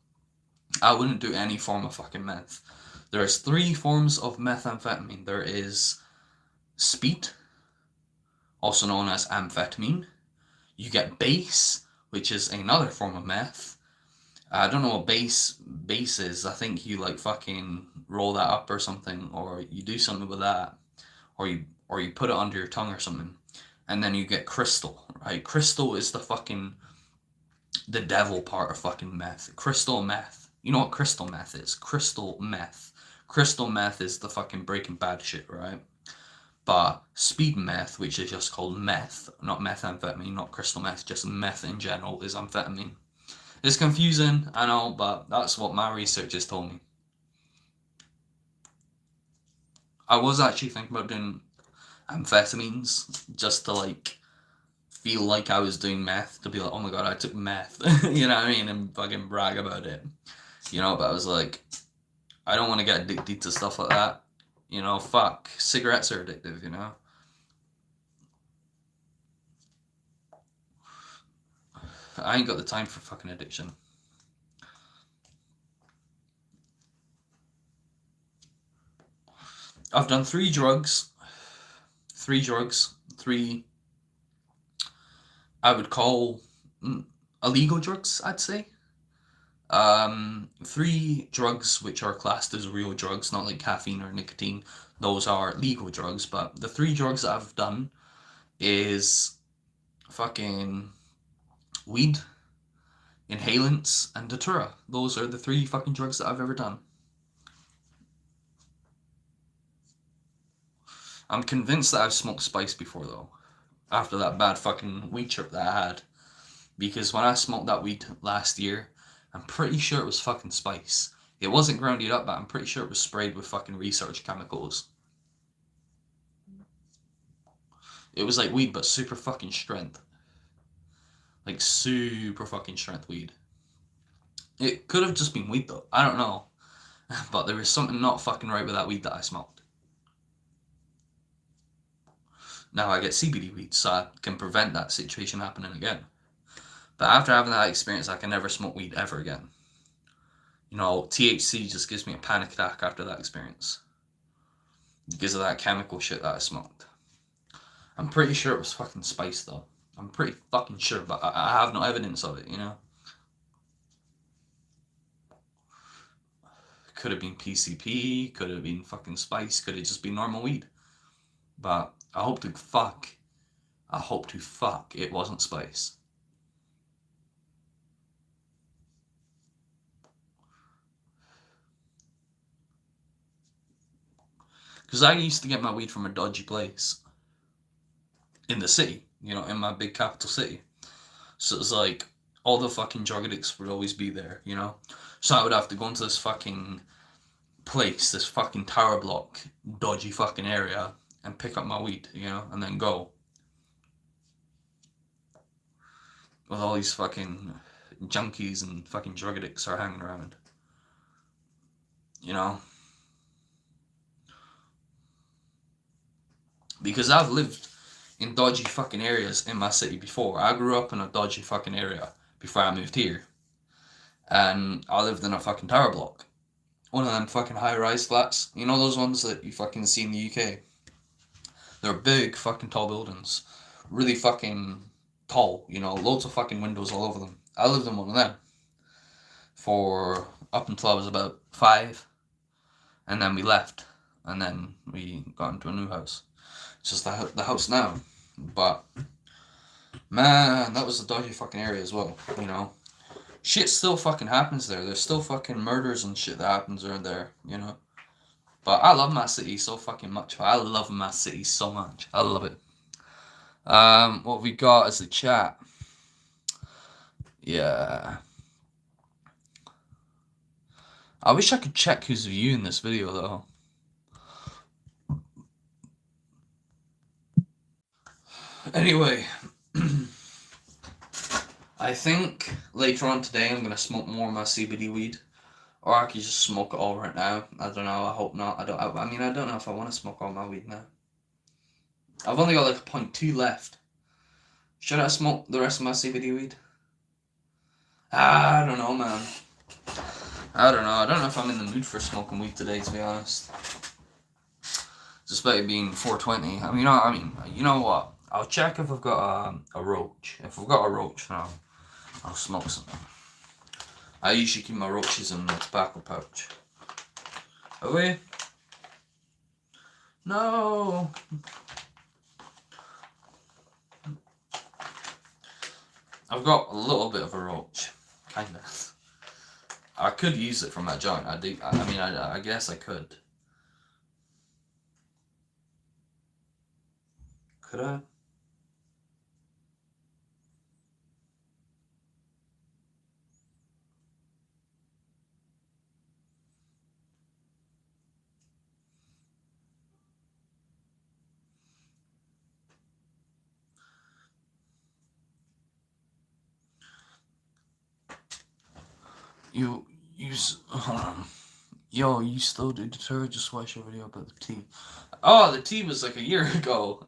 I wouldn't do any form of fucking meth. There's 3 forms of methamphetamine. There is speed, also known as amphetamine. You get base, which is another form of meth. I don't know what base is. I think you like fucking roll that up or something, or you do something with that, or you put it under your tongue or something, and then you get crystal. Right? Crystal is the devil part of fucking meth. Crystal meth. You know what crystal meth is? Crystal meth. Crystal meth is the fucking Breaking Bad shit, right? But speed meth, which is just called meth, not methamphetamine, not crystal meth, just meth in general, is amphetamine. It's confusing, I know, but that's what my research has told me. I was actually thinking about doing amphetamines just to like feel like I was doing meth, to be like, oh my god, I took meth, you know what I mean, and fucking brag about it, you know. But I was like, I don't want to get addicted to stuff like that, you know. Fuck, cigarettes are addictive, you know. I ain't got the time for fucking addiction. I've done 3 drugs. 3 drugs. 3 I would call illegal drugs, I'd say. 3 drugs which are classed as real drugs, not like caffeine or nicotine. Those are legal drugs, but the 3 drugs that I've done is fucking weed, inhalants, and datura. Those are the 3 fucking drugs that I've ever done. I'm convinced that I've smoked spice before though, after that bad fucking weed trip that I had. Because when I smoked that weed last year, I'm pretty sure it was fucking spice. It wasn't grounded up, but I'm pretty sure it was sprayed with fucking research chemicals. It was like weed, but super fucking strength. Like super fucking strength weed. It could have just been weed though. I don't know. But there was something not fucking right with that weed that I smoked. Now I get CBD weed, so I can prevent that situation happening again. But after having that experience, I can never smoke weed ever again. You know, THC just gives me a panic attack after that experience. Because of that chemical shit that I smoked. I'm pretty sure it was fucking spice though. I'm pretty fucking sure, but I have no evidence of it, you know? Could have been PCP, could have been fucking spice, could have just been normal weed. But I hope to fuck it wasn't spice. Because I used to get my weed from a dodgy place in the city, in my big capital city. So it's like all the fucking drug addicts would always be there, So I would have to go into this fucking place, this fucking tower block, dodgy fucking area, and pick up my weed, and then go. With all these fucking junkies and fucking drug addicts are hanging around. Because I've lived in dodgy fucking areas in my city before. I grew up in a dodgy fucking area before I moved here. And I lived in a fucking tower block. One of them fucking high-rise flats. You know those ones that you fucking see in the UK? They're big fucking tall buildings. Really fucking tall, loads of fucking windows all over them. I lived in one of them for up until I was about 5. And then we left. And then we got into a new house. It's just the house now. But, man, that was a dodgy fucking area as well, Shit still fucking happens there. There's still fucking murders and shit that happens around there, But I love my city so fucking much. I love my city so much. I love it. What we got is the chat. Yeah. I wish I could check who's viewing this video, though. Anyway. I think later on today I'm going to smoke more of my CBD weed. Or I could just smoke it all right now. I don't know. I hope not. I don't know if I want to smoke all my weed now. I've only got like a 0.2 left. Should I smoke the rest of my CBD weed? I don't know, man. I don't know. I don't know if I'm in the mood for smoking weed today, to be honest. Despite it being 4:20. You know what? I'll check if I've got a roach. If I've got a roach, then I'll smoke something. I usually keep my roaches in my tobacco pouch. Away? No! I've got a little bit of a roach. Kinda. I could use it for my joint. I guess I could. Could I? Yo, you still do deter? Just watch a video about the tea. Oh, the tea was like a year ago.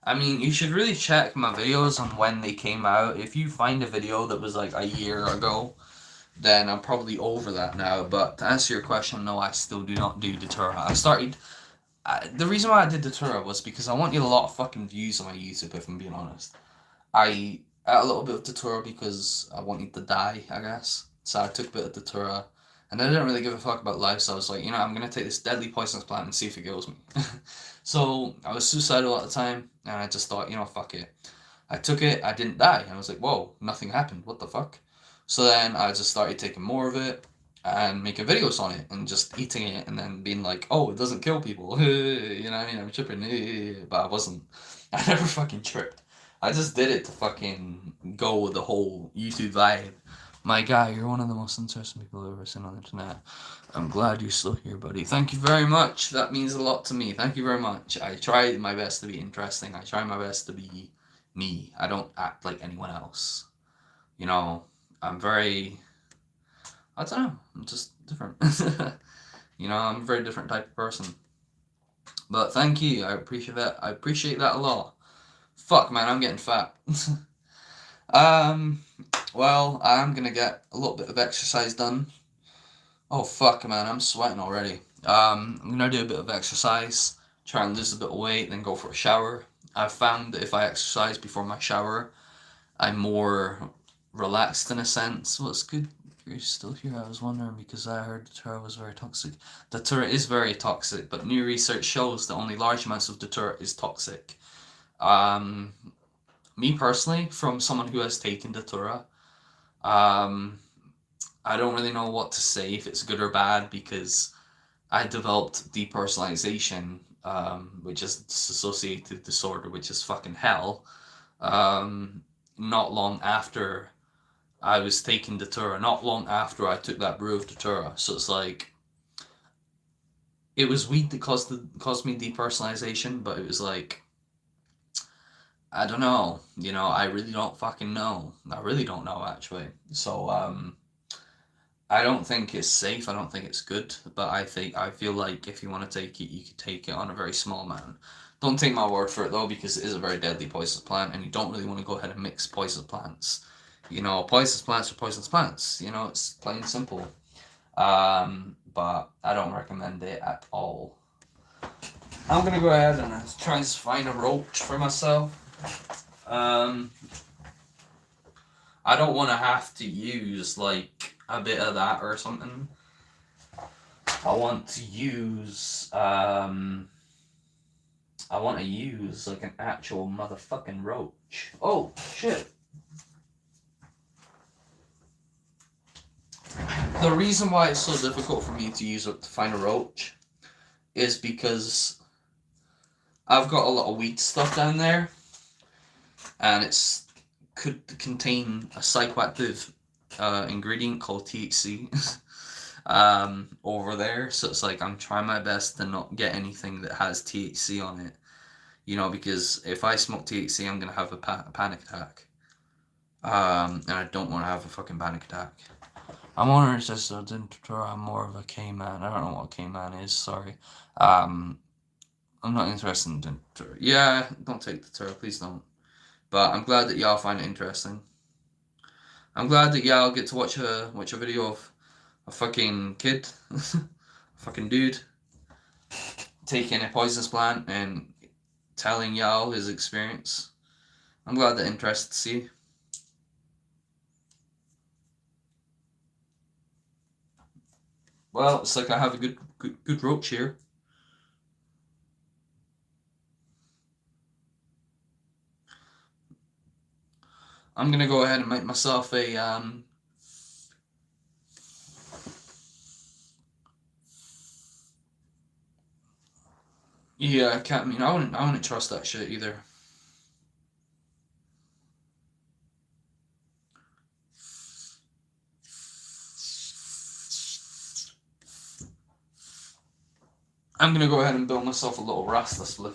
You should really check my videos on when they came out. If you find a video that was like a year ago, then I'm probably over that now. But to answer your question, no, I still do not do Datura. The reason why I did Datura was because I wanted a lot of fucking views on my YouTube, if I'm being honest. I ate a little bit of Datura because I wanted to die, I guess. So I took a bit of Datura. And I didn't really give a fuck about life, so I was like, I'm going to take this deadly poisonous plant and see if it kills me. So I was suicidal at the time, and I just thought, fuck it. I took it, I didn't die. I was like, whoa, nothing happened, what the fuck? So then I just started taking more of it and making videos on it and just eating it and then being like, oh, it doesn't kill people. I'm tripping. But I wasn't. I never fucking tripped. I just did it to fucking go with the whole YouTube vibe. My guy, you're one of the most interesting people I've ever seen on the internet. I'm glad you're still here, buddy. Thank you very much. That means a lot to me. Thank you very much. I try my best to be interesting. I try my best to be me. I don't act like anyone else. I'm very... I don't know. I'm just different. I'm a very different type of person. But thank you. I appreciate that. I appreciate that a lot. Fuck, man. I'm getting fat. Well, I'm gonna get a little bit of exercise done. Oh fuck, man, I'm sweating already. I'm gonna do a bit of exercise, try and lose a bit of weight, then go for a shower. I've found that if I exercise before my shower, I'm more relaxed in a sense. Well, it's good you're still here. I was wondering because I heard Datura was very toxic. Datura is very toxic, but new research shows that only large amounts of Datura is toxic. Me personally, from someone who has taken Datura, I don't really know what to say if it's good or bad because I developed depersonalization, which is dissociative disorder, which is fucking hell. Not long after I was taking Datura, not long after I took that brew of Datura. So it's like, it was weed that caused me depersonalization, but it was like, I don't know, I really don't fucking know. I really don't know, actually. So, I don't think it's safe. I don't think it's good. But I feel like if you want to take it, you could take it on a very small amount. Don't take my word for it though, because it is a very deadly poisonous plant, and you don't really want to go ahead and mix poisonous plants. Poisonous plants are poisonous plants. It's plain and simple. But I don't recommend it at all. I'm gonna go ahead and try and find a roach for myself. I don't want to have to use like a bit of that or something. I want to use like an actual motherfucking roach. Oh shit. The reason why it's so difficult for me to find a roach is because I've got a lot of weed stuff down there, and it's could contain a psychoactive ingredient called THC over there. So it's like I'm trying my best to not get anything that has THC on it. Because if I smoke THC, I'm gonna have a panic attack. And I don't want to have a fucking panic attack. I'm more interested in Datura. I'm more of a K-man. I don't know what a K-man is. Sorry. I'm not interested in Datura. Yeah, don't take Datura, please don't. But I'm glad that y'all find it interesting. I'm glad that y'all get to watch a video of a fucking kid, a fucking dude, taking a poisonous plant and telling y'all his experience. I'm glad that interests you. Well, it's like I have a good roach here. I'm gonna go ahead and make myself a yeah, I wouldn't trust that shit either. I'm gonna go ahead and build myself a little Rasta spliff.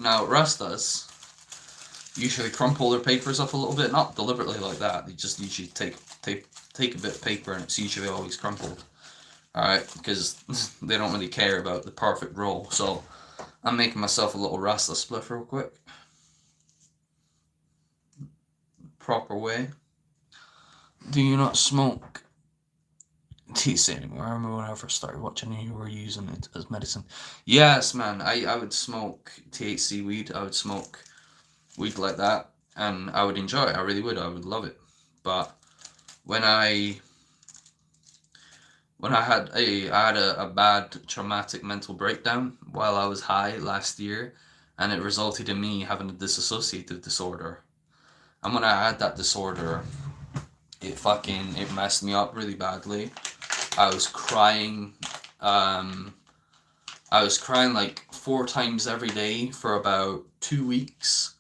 Now, Rastas usually crumple their papers up a little bit, not deliberately like that. They just usually take a bit of paper, and it's usually always crumpled. Alright, because they don't really care about the perfect roll. So I'm making myself a little Rasta spliff real quick. Proper way. Do you not smoke THC anymore? I remember when I first started watching you were using it as medicine. Yes, man. I would smoke THC weed. I would smoke weed like that, and I would enjoy it. I really would. I would love it. But when I had a bad traumatic mental breakdown while I was high last year, and it resulted in me having a dissociative disorder. And when I had that disorder, it messed me up really badly. I was crying. I was crying like 4 times every day for about 2 weeks.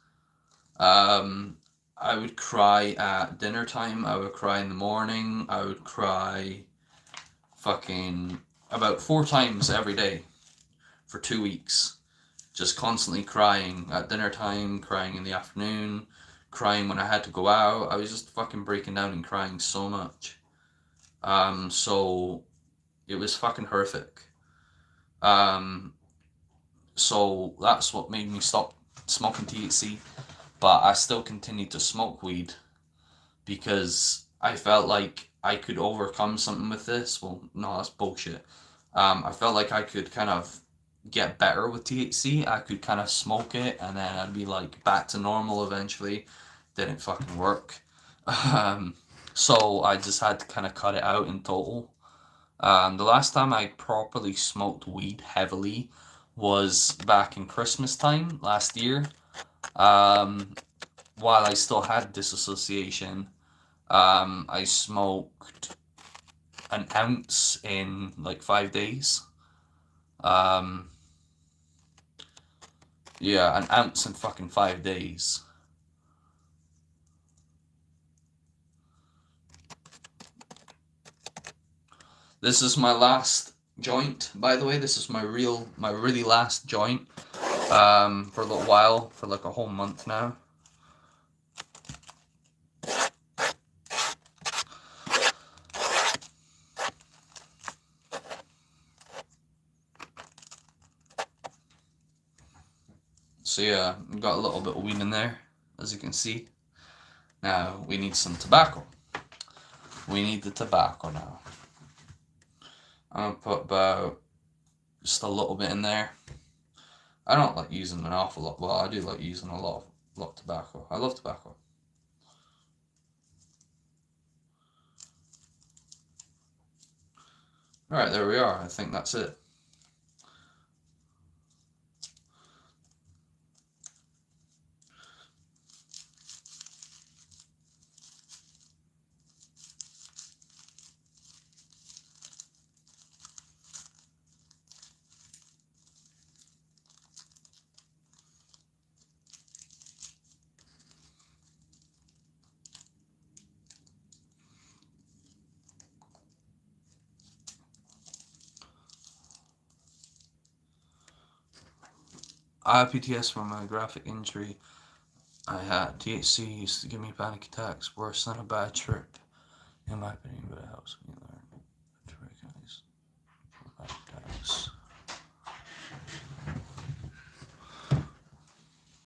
I would cry at dinner time. I would cry in the morning. I would cry fucking about 4 times every day for 2 weeks. Just constantly crying at dinner time, crying in the afternoon, crying when I had to go out. I was just fucking breaking down and crying so much. So it was fucking horrific. So that's what made me stop smoking THC. But I still continued to smoke weed because I felt like I could overcome something with this. Well, no, that's bullshit. I felt like I could kind of get better with THC. I could kind of smoke it and then I'd be like back to normal eventually. Didn't fucking work. So I just had to kind of cut it out in total. The last time I properly smoked weed heavily was back in Christmas time last year. Um, while I still had disassociation, I smoked an ounce in like 5 days. Um, yeah, an ounce in fucking 5 days. This is my last joint, by the way. This is my really last joint. For a little while, for like a whole month now. So yeah, we've got a little bit of weed in there, as you can see. Now we need some tobacco. We need the tobacco now. I'm gonna put about just a little bit in there. I don't like using an awful lot. Well, I do like using a lot of tobacco. I love tobacco. Alright, there we are. I think that's it. I have PTSD from a graphic injury I had. THC used to give me panic attacks, worse than a bad trip, in my opinion, but it helps me learn to recognize panic attacks.